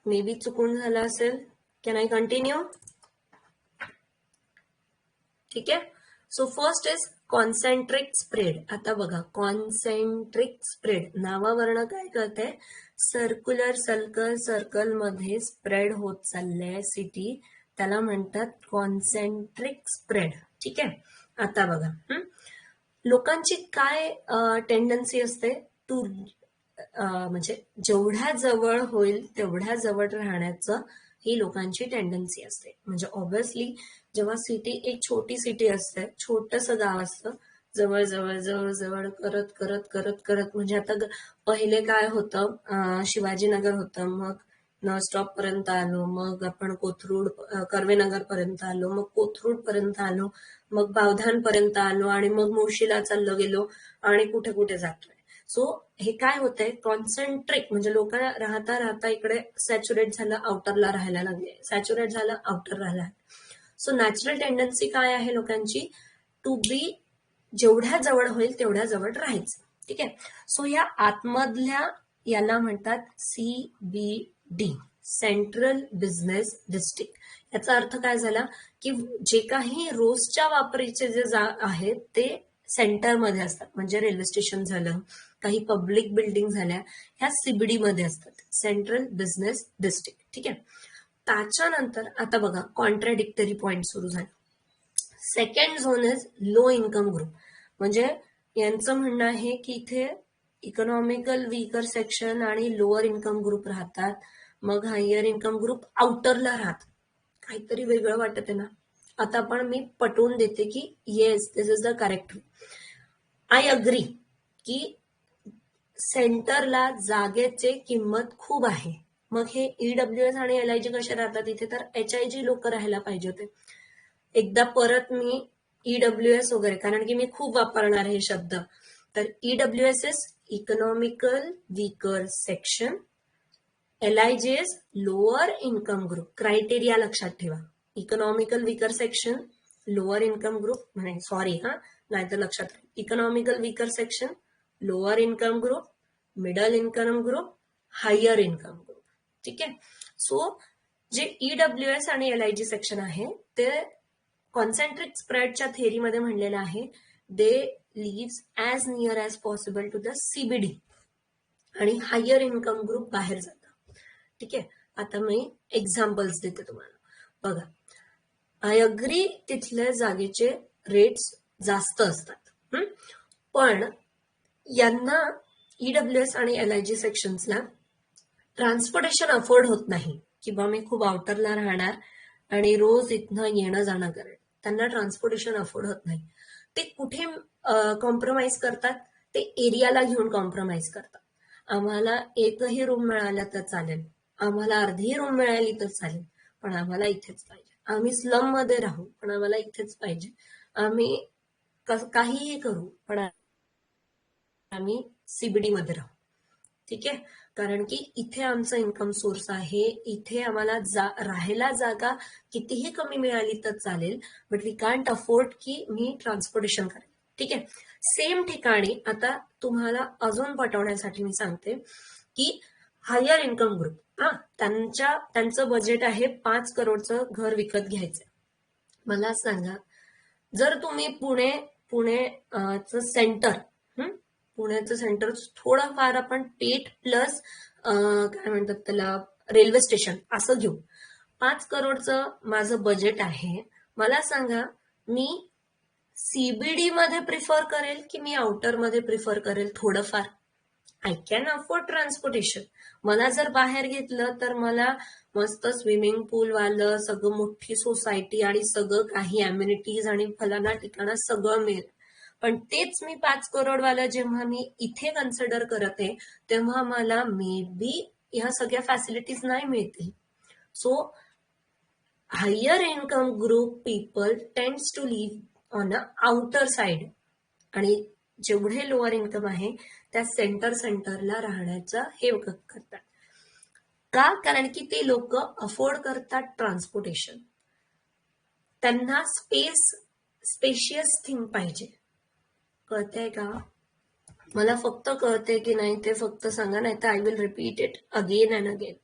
मे बी चुकून झाला असेल. Can I continue? ठीक आहे. So first is concentric spread. आता बघा, कॉन्सेंट्रिक स्प्रेड नावावरनं काय कळतंय, सर्क्युलर सर्कल मध्ये स्प्रेड होत चाललंय सिटी, त्याला म्हणतात कॉन्सेंट्रिक स्प्रेड. ठीक आहे. आता बघा, लोकांची काय टेंडन्सी असते, टू म्हणजे जेवढ्या जवळ होईल तेवढ्या जवळ राहण्याचं ही लोकांची टेंडन्सी असते. म्हणजे ऑब्व्हियसली जेव्हा सिटी एक छोटी सिटी असते, छोटस गाव असतं, जवळ जवळ जवळ जवळ करत करत करत करत, म्हणजे आता पहिले काय होतं, शिवाजीनगर होतं, मग स्टॉप पर्यंत आलो, मग आपण कोथरूड कर्वेनगर पर्यंत आलो, मग कोथरूड पर्यंत आलो, मग बावधान पर्यंत आलो, आणि मग मुळशीला चाललो गेलो, आणि कुठे कुठे जातोय. सो हे काय होतंय, कॉन्सन्ट्रेट म्हणजे लोक राहता राहता इकडे सॅच्युरेट झालं, आउटरला राहायला लागले, सॅच्युरेट झालं, आउटर राहायला. सो नॅचरल टेंडन्सी काय आहे लोकांची, टू बी जेवढ्या जवळ होईल तेवढ्या जवळ राहायचं. ठीक आहे. सो या आतमधल्या याला म्हणतात CBD, सेंट्रल बिझनेस डिस्ट्रिक्ट. याचा अर्थ काय झाला की जे काही रोजच्या वापरीचे जे आहेत ते सेंटरमध्ये असतात, म्हणजे रेल्वे स्टेशन झालं, काही पब्लिक बिल्डिंग झाल्या, ह्या CBD मध्ये असतात, सेंट्रल बिझनेस डिस्ट्रिक्ट. ठीक आहे. त्याच्यानंतर आता बघा, कॉन्ट्राडिक्टरी पॉइंट सुरू झाला. Second zone is low income group. म्हणजे यांचं म्हणणं आहे की इथे इकॉनॉमिकल वीकर सेक्शन आणि लोअर इन्कम ग्रुप राहतात, मग हायर इन्कम ग्रुप आउटरला राहतात. काहीतरी वेगळं वाटत आहे ना. आता आपण मी पटवून देते की yes, this is the correct. I agree की सेंटरला जागेचे किंमत खूप आहे. मग हे EWS आणि LIG कसे राहतात इथे, तर HIG लोक राहायला पाहिजे होते. एकदा परत मी EWS वगैरे, कारण की मी खूप वापरणार हे शब्द, तर EWS is economical weaker section, LIG is lower income group. Criteria लक्षात ठेवा, economical weaker section, lower income group, नाही सॉरी नाही तर लक्षात ठेवा, economical weaker section, lower income group, middle income group, higher income group. ठीक आहे. सो जे EWS आणि LIG सेक्शन आहे ते कॉन्सेंट्रिक स्प्रेडच्या थेअरीमध्ये म्हणलेलं आहे, दे lives as near as possible to the CBD, आणि हायर इन्कम ग्रुप बाहेर जातात. ठीक आहे. आता मी एक्झाम्पल्स देते तुम्हाला. बघा, आय अग्री तिथल्या जागेचे रेट्स जास्त असतात, पण यांना EWS आणि LIG सेक्शन्सला ट्रान्सपोर्टेशन अफोर्ड होत नाही, किंवा मी खूप आउटरला राहणार आणि रोज इथनं येणं जाणं करेल, त्यांना ट्रान्सपोर्टेशन अफोर्ड होत नाही. ते कुठे कॉम्प्रोमाइज करतात, ते एरियाला घेऊन कॉम्प्रोमाइज करतात. आम्हाला एकही रूम मिळाला तर चालेल, आम्हाला अर्धी रूम मिळाली तर चालेल, पण आम्हाला इथेच पाहिजे. आम्ही स्लम मध्ये राहू, पण आम्हाला इथेच पाहिजे. आम्ही काहीही करू, पण आम्ही CBD मध्ये राहू. ठीक आहे. कारण की इथे आमचा इन्कम सोर्स आहे, इथे आम्हाला राहायला जागा कितीही कमी मिळाली तर चालेल, बट वी कांट अफोर्ड की मी ट्रान्सपोर्टेशन करेन. ठीक आहे. सेम ठिकाणी आता तुम्हाला अजून पटवण्यासाठी मी सांगते की हायर इन्कम ग्रुप, त्यांचं बजेट आहे 5 करोडचं घर विकत घ्यायचं. मला सांगा, जर तुम्ही पुण्याचं सेंटर, पुण्याचं सेंटर थोडंफार आपण पेठ प्लस काय म्हणतात त्याला, रेल्वे स्टेशन असं घेऊ, 5 करोडचं माझं बजेट आहे. मला सांगा, मी CBD मध्ये प्रिफर करेल की मी आउटर मध्ये प्रिफर करेल थोडंफार? I can afford transportation. मला जर बाहेर घेतलं तर मला मस्त स्विमिंग पूल वालं सगळं, मोठी सोसायटी आणि सगळं काही अम्युनिटीज आणि फलाना ठिकाणा सगळं मिळेल. पण तेच मी 5 करोड वाला जेव्हा मी इथे कन्सिडर करते तेव्हा मला मे बी ह्या सगळ्या फॅसिलिटीज नाही मिळतील. So higher income group people tends to live on a outer side, आणि जेवढे लोअर इन्कम आहे त्या सेंटरला राहण्याचा हे करतात. का? कारण की ते लोक अफोर्ड करतात ट्रान्सपोर्टेशन. त्यांना स्पेशियस थिंग पाहिजे. कळतंय का? मला फक्त कळते की नाही ते फक्त सांगा, नाही तर I will repeat it again and again.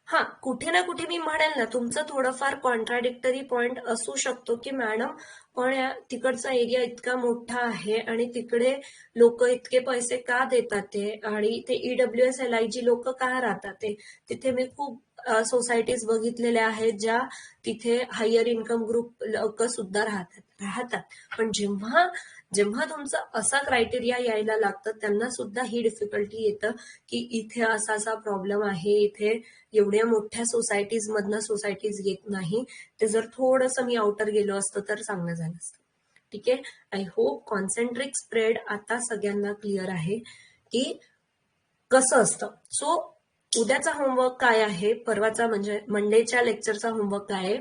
हा, कुठे ना कुठे मी म्हणेल ना, तुमचं थोडंफार कॉन्ट्राडिक्टरी पॉइंट असू शकतो की मॅडम पण तिकडचा एरिया इतका मोठा आहे आणि तिकडे लोक इतके पैसे का देतात ते, आणि ते EWS LIG लोक का राहतात ते. तिथे मी खूप सोसायटीज बघितलेल्या आहेत ज्या तिथे हायर इन्कम ग्रुप लोक सुद्धा राहतात. पण जेव्हा जेव्हा तुमचं असा क्रायटेरिया यायला लागतं त्यांना सुद्धा ही डिफिकल्टी येतं की इथे असा असा प्रॉब्लेम आहे, इथे एवढ्या मोठ्या सोसायटीज मधनं सोसायटीज येत नाही. ते जर थोडंसं मी आउटर गेलो असतं तर चांगलं झालं असतं. ठीक आहे. आय होप कॉन्सेंट्रिक स्प्रेड आता सगळ्यांना क्लिअर आहे की कसं असतं. सो उद्याचा होमवर्क काय आहे, परवाचा म्हणजे मंडेच्या लेक्चरचा होमवर्क काय आहे,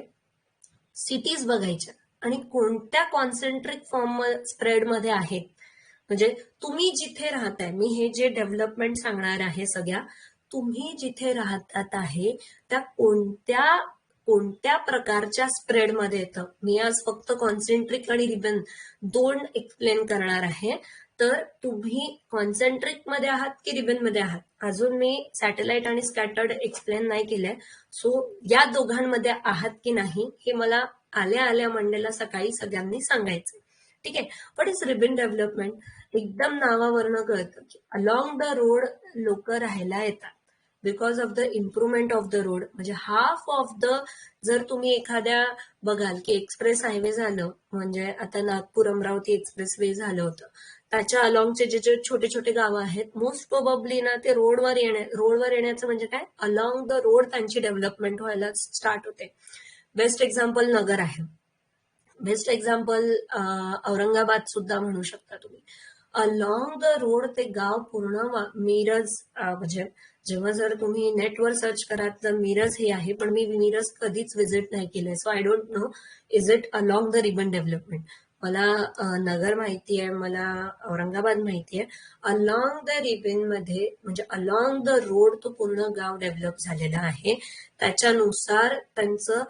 सिटीज बघायच्या आणि कोणत्या कॉन्सेंट्रिक फॉर्म स्प्रेड मध्ये आहेत. म्हणजे तुम्ही जिथे राहताय, मी हे जे डेव्हलपमेंट सांगणार आहे सगळ्या, तुम्ही जिथे राहतात आहे त्या कोणत्या प्रकारच्या स्प्रेडमध्ये येतं. मी आज फक्त कॉन्सेंट्रिक आणि रिबन दोन एक्सप्लेन करणार आहे. तर तुम्ही कॉन्सेंट्रिक मध्ये आहात की रिबन मध्ये आहात, अजून मी सॅटेलाइट आणि स्कॅटर्ड एक्सप्लेन नाही केलंय. सो या दोघांमध्ये आहात की नाही हे मला आल्या आल्या मंडेला सकाळी सगळ्यांनी सांगायचं. ठीक आहे. What is ribbon development? एकदम नावावरनं कळतं की अलॉंग द रोड लोक राहायला येतात because of the improvement of the road. म्हणजे हाफ ऑफ द, जर तुम्ही एखाद्या बघाल की एक्सप्रेस हायवे झालं, म्हणजे आता नागपूर अमरावती एक्सप्रेस वे झालं होतं, त्याच्या अलॉंगचे जे छोटे छोटे गावं आहेत मोस्ट प्रोबब्ली ना ते रोडवर येण्याचं म्हणजे काय, अलॉंग द रोड त्यांची डेव्हलपमेंट व्हायला स्टार्ट होते. बेस्ट एक्झाम्पल नगर आहे. बेस्ट एक्झाम्पल औरंगाबाद सुद्धा म्हणू शकता तुम्ही. अलॉंग द रोड ते गाव पूर्ण मिरज, म्हणजे जेव्हा जर तुम्ही नेटवर सर्च कराल तर मिरज हे आहे, पण मी मिरज कधीच व्हिजिट नाही केलंय. So I don't know is it along the ribbon development. मला नगर माहिती आहे, मला औरंगाबाद माहिती आहे. अलॉंग द रिबन मध्ये म्हणजे अलॉंग द रोड तो पूर्ण गाव डेव्हलप झालेला आहे. त्याच्यानुसार त्यांचं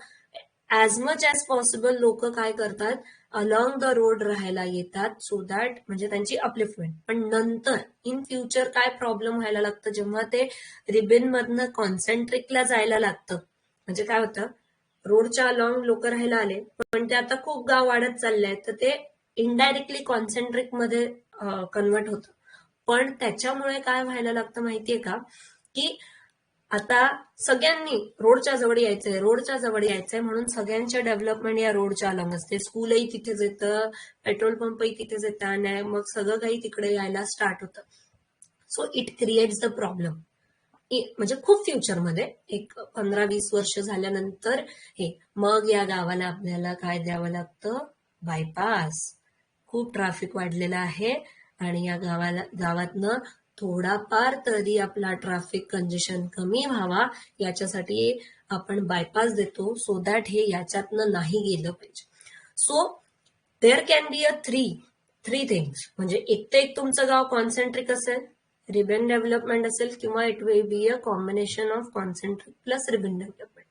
ऍज मच ऍज पॉसिबल लोक काय करतात, अलॉंग द रोड राहायला येतात, सो दॅट म्हणजे त्यांची अपलिफ्टमेंट. पण नंतर इन फ्युचर काय प्रॉब्लेम व्हायला लागतं, जेव्हा ते रिबन मधनं कॉन्सेंट्रिकला जायला लागतं, म्हणजे काय होतं, रोडच्या अलॉंग लोक राहायला आले पण ते आता खूप गाव वाढत चालले आहेत, तर ते इनडायरेक्टली कॉन्सेंट्रिक मध्ये कन्वर्ट होतं. पण त्याच्यामुळे काय व्हायला लागतं माहितीये का, की आता सगळ्यांनी रोडच्या जवळ यायचंय म्हणून सगळ्यांच्या डेव्हलपमेंट या रोडच्या अलॉंग असते. स्कूलही तिथेच येतं, पेट्रोल पंपही तिथेच येतं आणि मग सगळं काही तिकडे यायला स्टार्ट होतं. So it creates the problem. म्हणजे खूप फ्युचरमध्ये एक 15-20 वर्ष झाल्यानंतर हे मग या गावाला आपल्याला काय द्यावं लागतं, बायपास. खूप ट्रॅफिक वाढलेलं आहे आणि या गावातनं थोडाफार तरी आपला ट्रॅफिक कंजेशन कमी व्हावा याच्यासाठी आपण बायपास देतो, सो दॅट हे याच्यातनं नाही गेलं पाहिजे. So there can be a three things. म्हणजे एक तर एक तुमचं गाव कॉन्सेंट्रिक असेल, रिबन डेव्हलपमेंट असेल, किंवा it will be a combination of concentric plus ribbon development.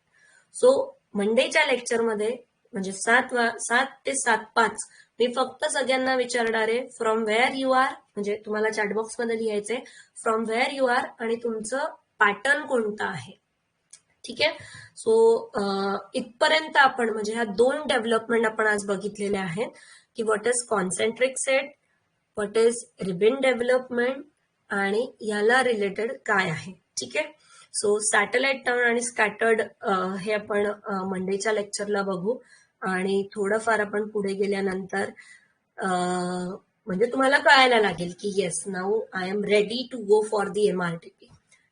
So मंडेच्या लेक्चरमध्ये म्हणजे 7 ते 7:05 मी फक्त सगळ्यांना विचारणार आहे, फ्रॉम वेअर यू आर, म्हणजे तुम्हाला चॅटबॉक्स मध्ये लिहायचंय फ्रॉम वेअर यू आर आणि तुमचं पॅटर्न कोणतं आहे. ठीक आहे. सो इथपर्यंत आपण म्हणजे ह्या दोन डेव्हलपमेंट आपण आज बघितलेल्या आहेत की what is concentric set, what is ribbon development आणि याला रिलेटेड काय आहे. ठीक आहे. सो सॅटेलाइट टाउन आणि स्कॅटर्ड हे आपण मंडेच्या लेक्चरला बघू आणि थोडंफार आपण पुढे गेल्यानंतर म्हणजे तुम्हाला कळायला लागेल की yes now I am ready to go for the MRTP.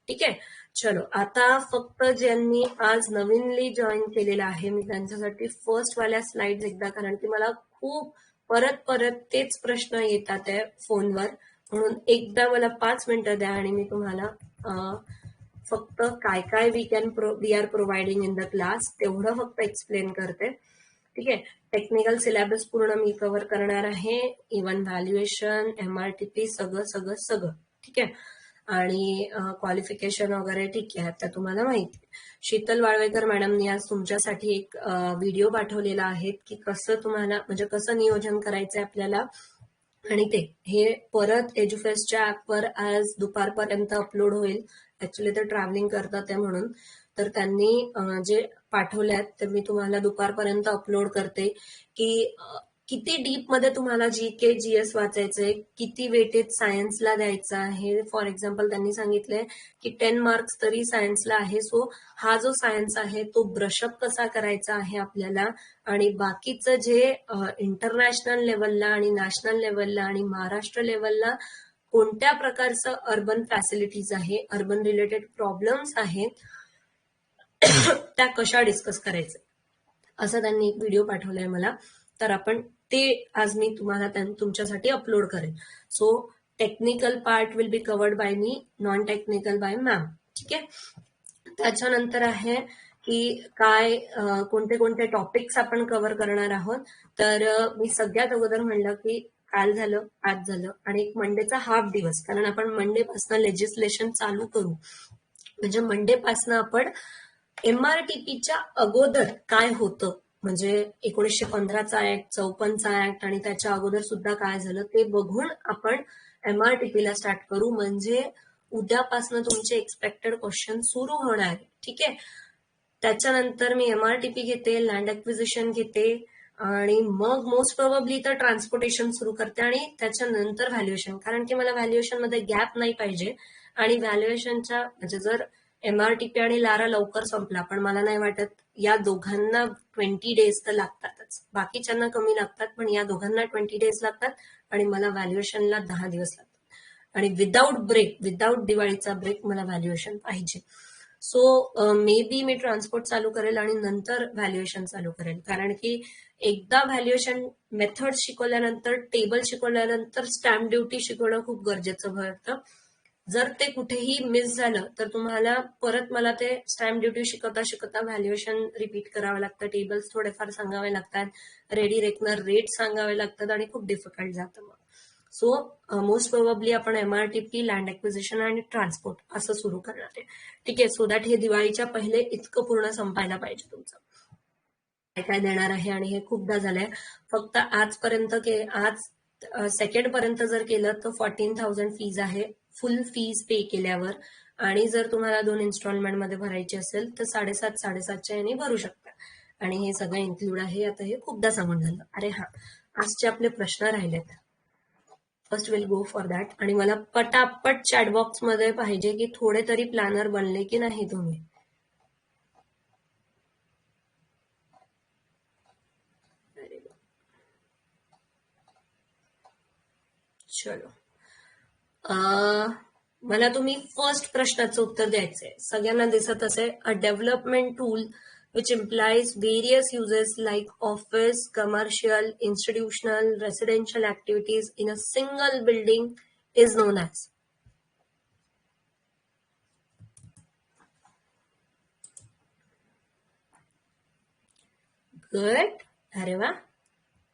ठीक आहे. चलो आता फक्त ज्यांनी आज नवीनली जॉईन केलेलं आहे मी त्यांच्यासाठी फर्स्ट वाल्या स्लाइड्स एकदा, कारण की मला खूप परत परत तेच प्रश्न येतात आहे फोनवर, म्हणून एकदा मला 5 मिनिटं द्या आणि मी तुम्हाला फक्त काय काय we are providing in the class तेवढं फक्त एक्सप्लेन करते. ठीक आहे. टेक्निकल सिलेबस पूर्ण मी कव्हर करणार आहे, इव्हन व्हॅल्युएशन, MRTP सगळं सगळं सगळं. ठीक आहे. आणि क्वालिफिकेशन वगैरे ठीक आहे आता तुम्हाला माहिती. शीतल वाळवेकर मॅडमनी आज तुमच्यासाठी एक व्हिडिओ पाठवलेला आहे की कसं तुम्हाला म्हणजे कसं नियोजन करायचंय आपल्याला, आणि ते हे परत एज्युफेस्टच्या ऍपवर आज दुपारपर्यंत अपलोड होईल. ऍक्च्युली ते ट्रॅव्हलिंग करतात आहे म्हणून, तर त्यांनी जे पाठवल्यात ते मी तुम्हाला दुपारपर्यंत अपलोड करते की किती डीप मध्ये तुम्हाला GK GS वाचायचंय, किती वेटेज सायन्सला द्यायचं आहे. फॉर एक्झाम्पल त्यांनी सांगितलंय की 10 मार्क्स तरी सायन्सला आहे. सो हा जो सायन्स आहे तो ब्रशअप कसा करायचा आहे आपल्याला, आणि बाकीचं जे इंटरनॅशनल लेवलला आणि नॅशनल लेवलला आणि महाराष्ट्र लेवलला कोणत्या प्रकारचं अर्बन फॅसिलिटीज आहे, अर्बन रिलेटेड प्रॉब्लेम्स आहेत, त्या कशा डिस्कस करायचं असं त्यांनी एक व्हिडिओ पाठवलाय मला. तर आपण ते आज मी तुम्हाला तुमच्यासाठी अपलोड करेन. So technical part will be covered by me, non technical by ma'am. ठीक आहे. त्याच्यानंतर आहे की काय कोणते कोणते टॉपिक्स आपण कव्हर करणार आहोत. तर मी सगळ्यात अगोदर म्हणलं की काल झालं, आज झालं, आणि एक मंडेचा हाफ दिवस, कारण आपण मंडे पासून लेजिस्लेशन चालू करू. म्हणजे मंडे पासून आपण MRTPच्या अगोदर काय होतं, म्हणजे 1915चा ऍक्ट, 54चा ऍक्ट आणि त्याच्या अगोदर सुद्धा काय झालं ते बघून आपण MRTPला स्टार्ट करू. म्हणजे उद्यापासून तुमचे एक्सपेक्टेड क्वेश्चन सुरू होणार आहे. ठीक आहे. त्याच्यानंतर मी MRTP घेते, लँड ऍक्विजिशन घेते, आणि मग मोस्ट प्रोबेबली तर ट्रान्सपोर्टेशन सुरू करते, आणि त्याच्यानंतर व्हॅल्युएशन, कारण की मला व्हॅल्युएशन मध्ये गॅप नाही पाहिजे. आणि व्हॅल्युएशनच्या म्हणजे जर MRTP आणि लारा लवकर संपला, पण मला नाही वाटत, या दोघांना 20 डेज तर लागतातच, बाकीच्यांना कमी लागतात, पण या दोघांना 20 डेज लागतात, आणि मला व्हॅल्युएशनला 10 दिवस लागतात. आणि विदाऊट ब्रेक, विदाऊट दिवाळीचा ब्रेक मला व्हॅल्युएशन पाहिजे. So may be me transport चालू करेल आणि नंतर व्हॅल्युएशन चालू करेल, कारण की एकदा valuation method शिकवल्यानंतर, table शिकवल्यानंतर stamp duty शिकवणं खूप गरजेचं ठरतं. जर ते कुठेही मिस झालं तर तुम्हाला परत मला ते स्टॅम्प ड्युटी शिकवता शिकवता व्हॅल्युएशन रिपीट करावं लागतं, टेबल्स थोडेफार सांगावे लागतात, रेडी रेकनर रेट सांगावे लागतात, आणि खूप डिफिकल्ट जातं मग. सो मोस्ट प्रोबेबली आपण MRTP, लँड ऍक्विजिशन आणि ट्रान्सपोर्ट असं सुरू करणार आहे. ठीक आहे. सो दॅट हे दिवाळीच्या पहिले इतकं पूर्ण संपायला पाहिजे तुमचं. काय काय देणार आहे, आणि हे खूपदा झालंय. फक्त आजपर्यंत आज सेकंड पर्यंत जर केलं तर 14,000 फीज आहे, फुल फीज पे केल्यावर. आणि जर तुम्हाला 2 इन्स्टॉलमेंट मध्ये भरायची असेल तर 7,500 यांनी भरू शकता, आणि हे सगळं इन्क्लूड आहे. आता हे खूपदा सांगून झालं. अरे हा, आजचे आपले प्रश्न राहिलेत. First will go for that. आणि मला पटापट चॅटबॉक्स मध्ये पाहिजे की थोडे तरी प्लॅनर बनले की नाही तुम्ही. चलो, मला तुम्ही फर्स्ट प्रश्नाचं उत्तर द्यायचंय. सगळ्यांना दिसत असेल, अ development tool which implies various uses like office, commercial, institutional, residential activities in a single building is known as. Good. अरे वा,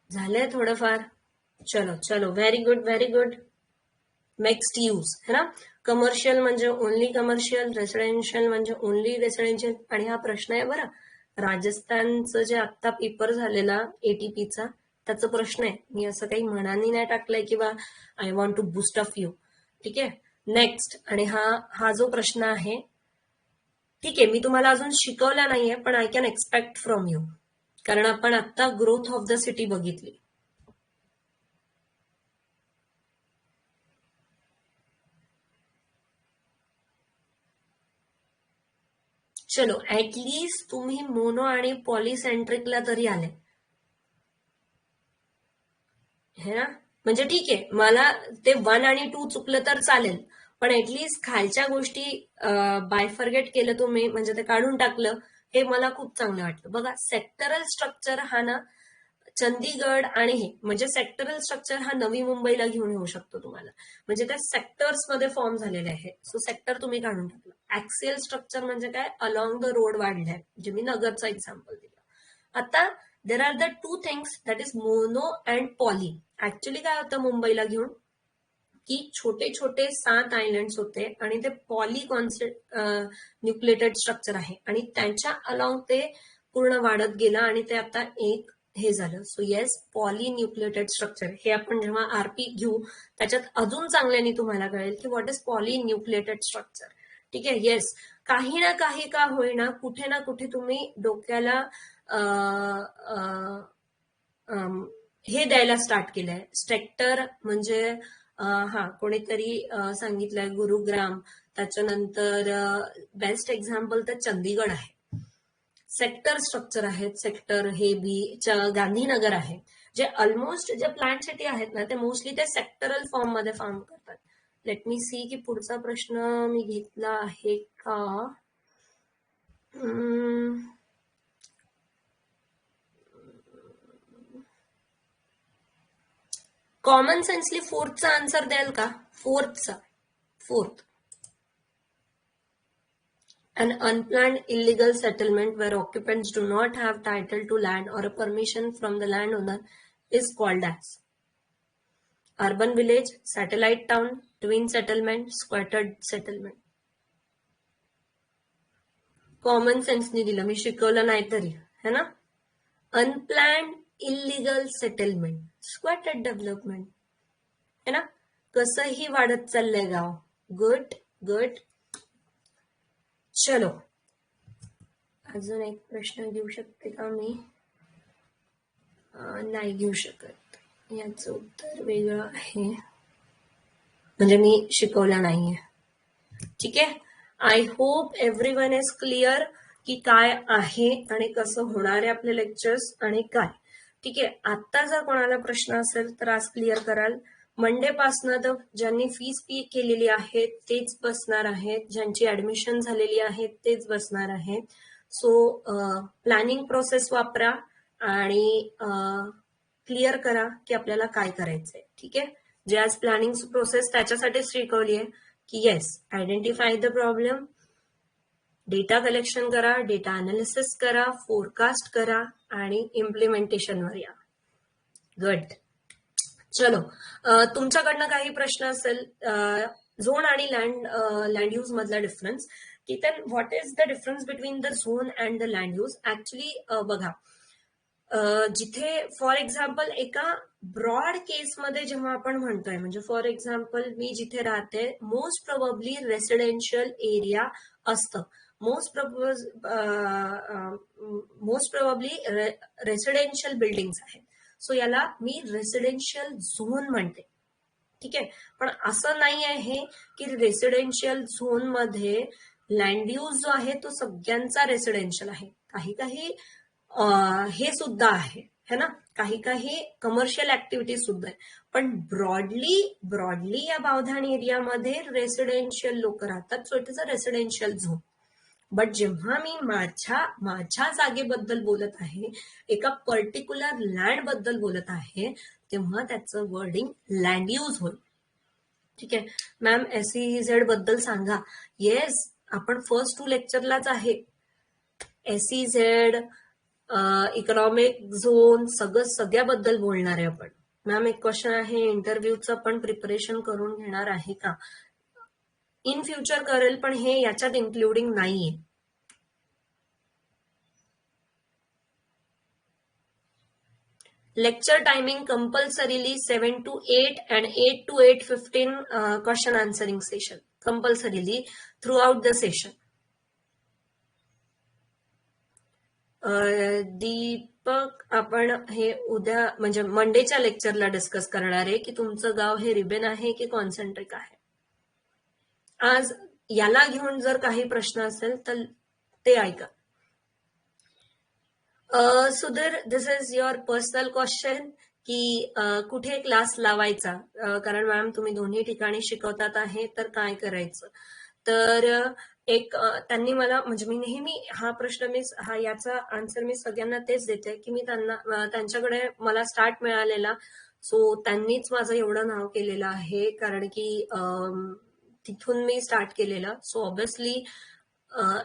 झालंय थोडंफार. चलो चलो, very good very good. Mixed use है ना. कमर्शियल म्हणजे ओनली कमर्शियल, रेसिडेन्शियल म्हणजे ओनली रेसिडेन्शियल. आणि हा प्रश्न आहे बरं, राजस्थानचं जे आत्ता पेपर झालेला ATPचा, त्याचा प्रश्न आहे. मी असं काही मनानी नाही टाकलंय किंवा I want to boost up you. ठीक आहे. नेक्स्ट. आणि हा जो प्रश्न आहे, ठीक आहे, मी तुम्हाला अजून शिकवला नाहीये, पण I can expect from you, कारण आपण आता ग्रोथ ऑफ द सिटी बघितली. चलो, ऍटलीस्ट तुम्ही मोनो आणि पॉलिसेंट्रिकला तरी आले है ना. म्हणजे ठीक आहे, मला ते 1 आणि 2 चुकलं तर चालेल, पण ऍटलीस्ट खालच्या गोष्टी बायफर्गेट केलं तुम्ही, म्हणजे ते काढून टाकलं, हे मला खूप चांगलं वाटलं. बघा, सेक्टरल स्ट्रक्चर हा ना चंदीगड आणि हे म्हणजे सेक्टरल स्ट्रक्चर हा नवी मुंबईला घेऊन येऊ शकतो तुम्हाला, म्हणजे त्या सेक्टर्स मध्ये फॉर्म झालेले आहे. सो सेक्टर तुम्ही काढून टाकलं. ऍक्सियल स्ट्रक्चर म्हणजे काय, अलॉंग द रोड वाढलंय, जे मी नगरचा एक्झाम्पल दिलं. आता there are the two things, that is mono and poly. Actually काय होतं मुंबईला घेऊन, की छोटे छोटे 7 आयलंड्स होते आणि ते पॉली न्यूक्लिएटेड स्ट्रक्चर आहे आणि त्यांच्या अलॉंग ते पूर्ण वाढत गेलं आणि ते आता एक हे झालं. So yes, poly nucleated structure हे आपण जेव्हा आरपी घेऊ त्याच्यात अजून चांगल्याने तुम्हाला कळेल की what is poly nucleated structure. ठीक आहे. येस, काही ना काही का होईना कुठे ना कुठे तुम्ही डोक्याला हे द्यायला स्टार्ट केलंय. स्ट्रक्चर म्हणजे हा कोणीतरी सांगितलंय गुरुग्राम, त्याच्यानंतर बेस्ट एक्झाम्पल तर चंदीगड आहे. सेक्टर स्ट्रक्चर आहेत, सेक्टर हे बी गांधीनगर आहे, जे ऑलमोस्ट जे प्लॅन सिटी आहेत ना ते मोस्टली ते सेक्टरल फॉर्म मध्ये फॉर्म करतात. लेट मी सी की पुढचा प्रश्न मी घेतला आहे का. कॉमन सेन्सली फोर्थचा आन्सर द्याल का. Fourth. An unplanned illegal settlement where occupants do not have title to land or a permission from the landowner is called as urban village, satellite town, twin settlement, squatted settlement. Common सेन्सनी दिलं, मी शिकवलं नाही तरी, है ना. Unplanned illegal settlement, स्क्वॅटेड development, है ना. कसंही वाढत चाललंय गाव. Good good. चलो, अजून एक प्रश्न घेऊ शकते का मी. नाही घेऊ शकत, याचं उत्तर वेगळं आहे, म्हणजे मी शिकवलं नाहीये. ठीक आहे. I hope everyone is clear की काय आहे आणि कसं होणार आहे आपले लेक्चर्स आणि काय. ठीक आहे. आता जर कोणाला प्रश्न असेल तर आज क्लिअर कराल. मंडे पासनं तर ज्यांनी फीस पे केलेली आहे तेच बसणार आहेत, ज्यांची ऍडमिशन झालेली आहे तेच बसणार आहे. सो प्लॅनिंग प्रोसेस वापरा आणि क्लिअर करा की आपल्याला काय करायचंय. ठीक आहे. जे आज प्लॅनिंग प्रोसेस त्याच्यासाठीच शिकवली आहे की yes, identify the problem, data collection करा, डेटा अनालिसिस करा, फोरकास्ट करा आणि इम्प्लिमेंटेशनवर या. गुड. चलो, तुमच्याकडनं काही प्रश्न असेल झोन आणि लँड यूज मधला डिफरन्स, की then what is the difference between the zone and the land use. Actually बघा, जिथे फॉर एक्झाम्पल एका ब्रॉड केसमध्ये जेव्हा आपण म्हणतोय, म्हणजे फॉर एक्झाम्पल मी जिथे राहते मोस्ट प्रोबेबली रेसिडेन्शियल एरिया असतं, मोस्ट प्रोबेबली रेसिडेन्शियल बिल्डिंग्स आहेत. सो याला मी रेसिडेन्शियल झोन म्हणते. ठीक आहे. पण असं नाही आहे की रेसिडेन्शियल झोन मध्ये लँड यूज जो आहे तो सगळ्यांचा रेसिडेन्शियल आहे. काही काही हे सुद्धा आहे, है ना. काही काही कमर्शियल ऍक्टिव्हिटी सुद्धा आहे. पण ब्रॉडली या बावधान एरियामध्ये रेसिडेन्शियल लोक राहतात. So it is a residential zone. But जेव्हा मी माझ्या जागेबद्दल बोलत आहे, एका पर्टिक्युलर लँड बद्दल बोलत आहे, तेव्हा त्याचं वर्डिंग लँड यूज होईल. ठीक आहे. मॅम SEZ बद्दल सांगा. येस, आपण फर्स्ट 2 लेक्चरलाच आहे. SEZ, इकॉनॉमिक झोन, सगळ्याबद्दल बोलणार आहे आपण. मॅम एक क्वेश्चन आहे, इंटरव्ह्यूचं पण प्रिपरेशन करून घेणार आहे का. इन फ्युचर करेल, पण हे याच्यात इन्क्लुडिंग नाहीये. Lecture timing compulsorily 7 to 8 and 8 to 8:15 question answering session compulsorily through out the session. Deepak, आपण हे उद्या म्हणजे मंडेच्या लेक्चरला डिस्कस करणार आहे की तुमचं गाव हे रिबन आहे की कॉन्सेंट्रिक आहे. आज याला घेऊन जर काही प्रश्न असेल तर ते ऐका. Sudhir, this is your personal question. की कुठे क्लास लावायचा, कारण मॅम तुम्ही दोन्ही ठिकाणी शिकवतात आहे तर काय करायचं. तर त्यांनी मला, म्हणजे मी नेहमी हा प्रश्न याचा आन्सर मी सगळ्यांना तेच देते की मी त्यांच्याकडे मला स्टार्ट मिळालेला, सो त्यांनीच माझं एवढं नाव केलेलं आहे, कारण की तिथून मी स्टार्ट केलेलं. सो ऑब्व्हियसली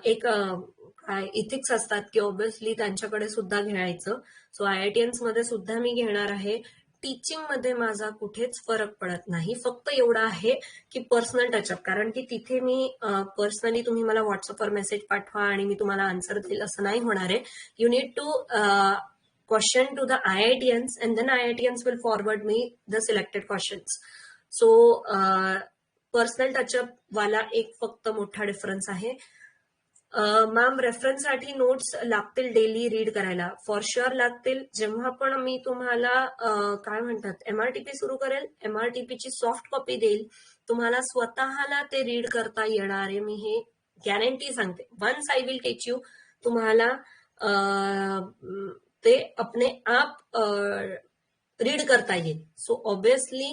एक काय इथिक्स असतात की ऑब्व्हियसली त्यांच्याकडे सुद्धा घ्यायचं. सो IITians मध्ये सुद्धा मी घेणार आहे. टीचिंग मध्ये माझा कुठेच फरक पडत नाही, फक्त एवढा आहे की पर्सनल टचअप, कारण की तिथे मी पर्सनली तुम्ही मला व्हॉट्सअपवर मेसेज पाठवा आणि मी तुम्हाला आन्सर देईल असं नाही होणार आहे. You need to question to the IITians and then IITians will forward me the selected questions. So personal touch-up वाला एक फक्त मोठा डिफरन्स आहे. मॅम रेफरन्ससाठी नोट्स लागतील डेली रीड करायला, फॉर शुअर लागतील. जेव्हा पण मी तुम्हाला काय म्हणतात MRTP सुरू करेल, MRTP ची सॉफ्ट कॉपी देईल, तुम्हाला स्वतःला ते रीड करता येणार आहे, मी हे गॅरंटी सांगते. Once I will teach you, तुम्हाला ते अपने आप रीड करता येईल. सो ऑब्व्हियसली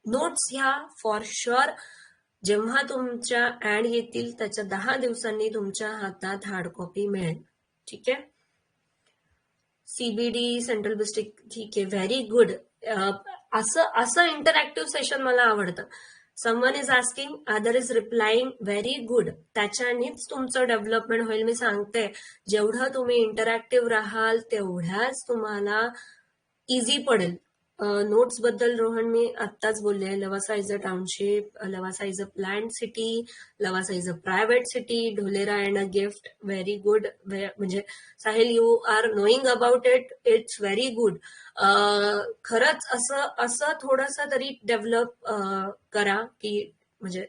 नोट्स ह्या फॉर शुअर जेव्हा तुमच्या ऍड येतील त्याच्या 10 दिवसांनी तुमच्या हातात हार्ड कॉपी मिळेल. ठीक आहे. CBD सेंट्रल डिस्ट्रिक्ट, ठीक आहे, व्हेरी गुड. असं इंटरॅक्टिव्ह सेशन मला आवडतं. Someone is asking, other is replying, very good. त्याच्यानेच तुमचं डेव्हलपमेंट होईल. मी सांगते, जेवढं तुम्ही इंटरॅक्टिव्ह राहाल तेवढ्याच तुम्हाला इझी पडेल. नोट्स बद्दल रोहन मी आत्ताच बोलले. Lavasa is a township, Lavasa is a planned city, Lavasa is a private city, Dholera and a gift, very good. म्हणजे Sahil, you are knowing about it, it's very good. खरंच असं थोडंसं तरी डेव्हलप करा की, म्हणजे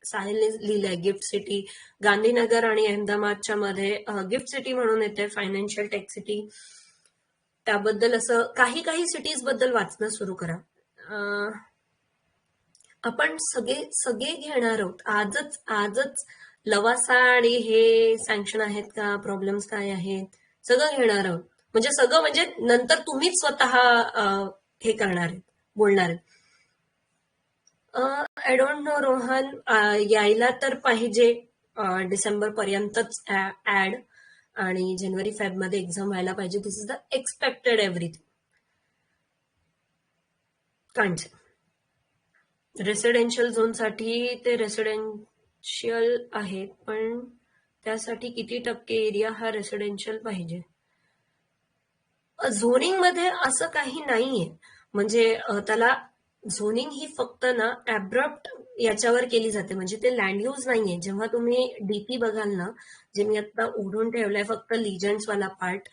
साहिलने लिहिलंय गिफ्ट सिटी, गांधीनगर आणि अहमदाबादच्या मध्ये गिफ्ट सिटी म्हणून येते, फायनान्शियल टेक सिटी. त्याबद्दल असं काही सिटीज बद्दल वाचणं सुरू करा. आपण सगळे घेणार आहोत. आजच लवासा आणि हे सँक्शन आहेत का, प्रॉब्लेम्स काय आहेत, सगळं घेणार आहोत. म्हणजे सगळं म्हणजे नंतर तुम्हीच स्वतः हे करणार आहेत, बोलणार आहेत. आय डोंट नो रोहन, यायला तर पाहिजे डिसेंबर पर्यंतच ऍड, आणि जानेवारी फेब मध्ये एक्झाम व्हायला पाहिजे. दिस इज द एक्सपेक्टेड एव्हरीथिंग. कांचे रेसिडेन्शियल झोनसाठी ते रेसिडेन्शियल आहेत, पण त्यासाठी किती टक्के एरिया हा रेसिडेन्शियल पाहिजे. झोनिंग मध्ये असं काही नाहीये, म्हणजे त्याला झोनिंग ही फक्त ना ऍब्रप्ट याच्यावर केली जाते, म्हणजे ते लँड यूज नाहीये. जेव्हा तुम्ही डीपी बघाल ना, जे मी आता उघडून ठेवलंय फक्त लिजंड्स वाला पार्ट,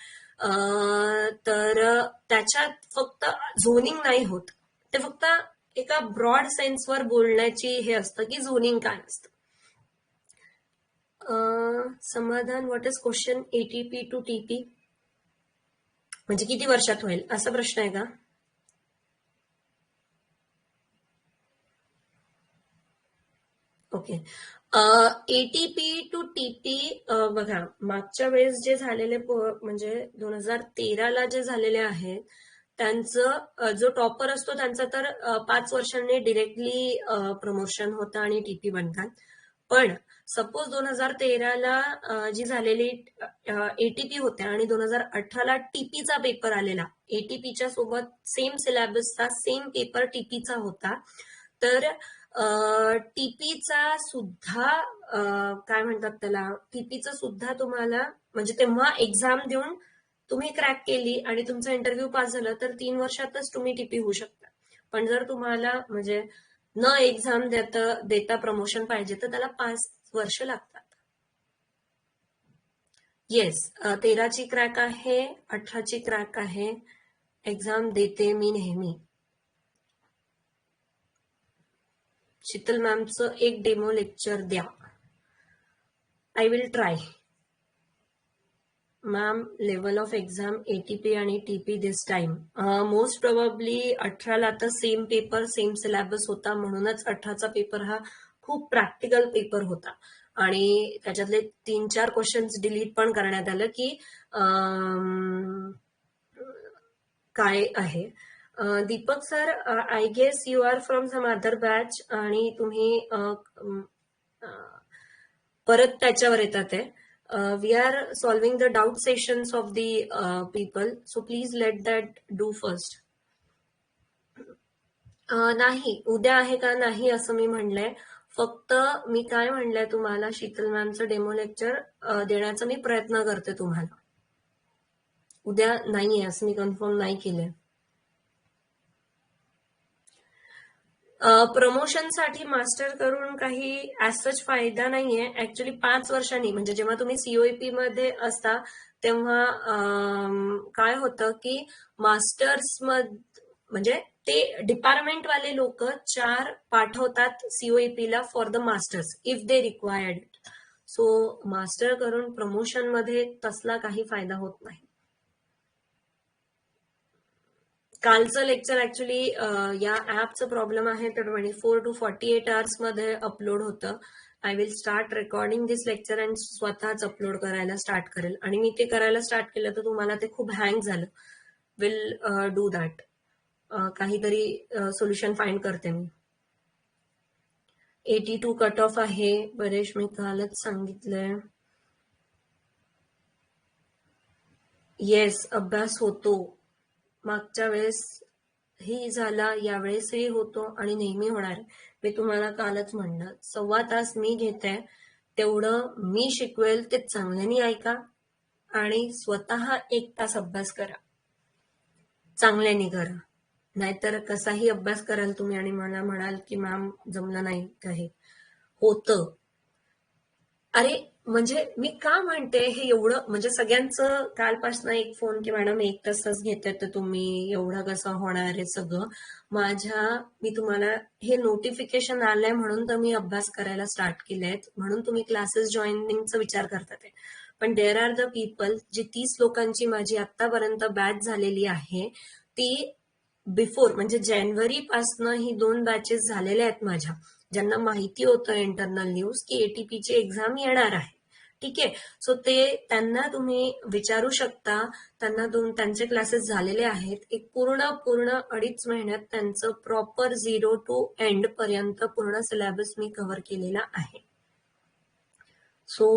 तर त्याच्यात फक्त झोनिंग नाही होत. ते फक्त एका ब्रॉड सेन्सवर बोलण्याची हे असतं की झोनिंग काय असतं. Samadhan, what is question ATP to TP, म्हणजे किती वर्षात होईल असा प्रश्न आहे का? ओके. ATP टू TP बघा, मागच्या वेळेस जे झालेले म्हणजे 2013ला जे झालेले आहेत त्यांचं जो टॉपर असतो त्यांचा तर 5 वर्षांनी डिरेक्टली प्रमोशन होतं आणि TP बनतात. पण सपोज 2013ला जी झालेली ATP होत्या आणि 2018ला TPचा पेपर आलेला, ATPच्या सोबत सेम सिलेबसचा सेम पेपर TPचा होता, तर TPचा सुद्धा काय म्हणतात त्याला, TPचा सुद्धा तुम्हाला, म्हणजे तेव्हा एक्झाम देऊन तुम्ही क्रॅक केली आणि तुमचा इंटरव्ह्यू पास झाला तर 3 वर्षातच तुम्ही TP होऊ शकता. पण जर तुम्हाला म्हणजे न एक्झाम देता प्रमोशन पाहिजे तर त्याला 5 वर्ष लागतात. येस, 13ची क्रॅक आहे, 18ची क्रॅक आहे. एक्झाम देते मी नेहमी. शीतल मॅमचं एक डेमो लेक्चर द्या. I will try. Ma'am, level of exam ATP आणि TP दिस टाइम, मोस्ट प्रोबेबली 18ला तर सेम पेपर सेम सिलेबस होता, म्हणूनच 18चा पेपर हा खूप प्रॅक्टिकल पेपर होता. आणि त्याच्यातले 3-4 क्वेश्चन्स डिलीट पण करण्यात आलं की काय आहे. Deepak sir, I guess you are from some other batch आणि तुम्ही परत त्याच्यावर येतात आहे. We are solving the doubt sessions of the people, so please let that do first. नाही, उद्या आहे का नाही असं मी म्हणलंय. फक्त मी काय म्हणलंय तुम्हाला, शीतल मॅमचं डेमो लेक्चर देण्याचा मी प्रयत्न करते तुम्हाला. उद्या नाहीये असं मी कन्फर्म नाही केलंय. प्रमोशनसाठी मास्टर करून काही ऍज सच फायदा नाहीये. ऍक्च्युली 5 वर्षांनी म्हणजे जेव्हा तुम्ही सीओईपी मध्ये असता तेव्हा काय होतं की मास्टर्स म्हणजे ते डिपार्टमेंट वाले लोक 4 पाठवतात सीओईपी ला for the masters if they required. So master करून प्रमोशन मध्ये तसला काही फायदा होत नाही. कालचं लेक्चर ऍक्च्युली या ऍपचं प्रॉब्लेम आहे तर 24 to 48 आवर्स मध्ये अपलोड होतं. I will start recording this lecture and स्वतःच अपलोड करायला स्टार्ट करेल. आणि मी ते करायला स्टार्ट केलं तर तुम्हाला ते खूप हँग झालं. Will do that. काहीतरी सोल्युशन फाइंड करते मी. 82 कट ऑफ आहे परेश, मी कालच सांगितलंय. येस, अभ्यास होतो. मागच्या वेळेस ही झाला, यावेळेसही होतो आणि नेहमी होणार. मी तुम्हाला कालच म्हणलं, 1.25 तास मी घेते, तेवढं मी शिकवेल ते चांगल्याने ऐका आणि स्वतः 1 तास अभ्यास करा, चांगल्याने करा. नाहीतर कसाही अभ्यास कराल तुम्ही आणि मला म्हणाल की मॅम जमलं नाही काही होतं. अरे म्हणजे मी का म्हणते हे एवढं, म्हणजे सगळ्यांचं कालपासून एक फोन की मॅडम 1 तासच घेते तर तुम्ही एवढं कसं होणार आहे सगळं. मी तुम्हाला हे नोटिफिकेशन आलंय म्हणून तर मी अभ्यास करायला स्टार्ट केलंय, म्हणून तुम्ही क्लासेस जॉईनिंगचा विचार करतात. पण देअर आर द पीपल, जी 30 लोकांची माझी आतापर्यंत बॅच झालेली आहे, ती बिफोर म्हणजे जानेवारी पासनं ही 2 बॅचेस झालेल्या आहेत माझ्या, ज्यांना माहिती होतं इंटरनल न्यूज की एटीपीची एक्झाम येणार आहे. ठीक आहे. सो त्यांना तुम्ही विचारू शकता. त्यांचे क्लासेस झालेले आहेत. एक पूर्ण 2.5 महिन्यात त्यांचं प्रॉपर 0 to एंड पर्यंत पूर्ण सिलेबस मी कव्हर केलेला आहे. सो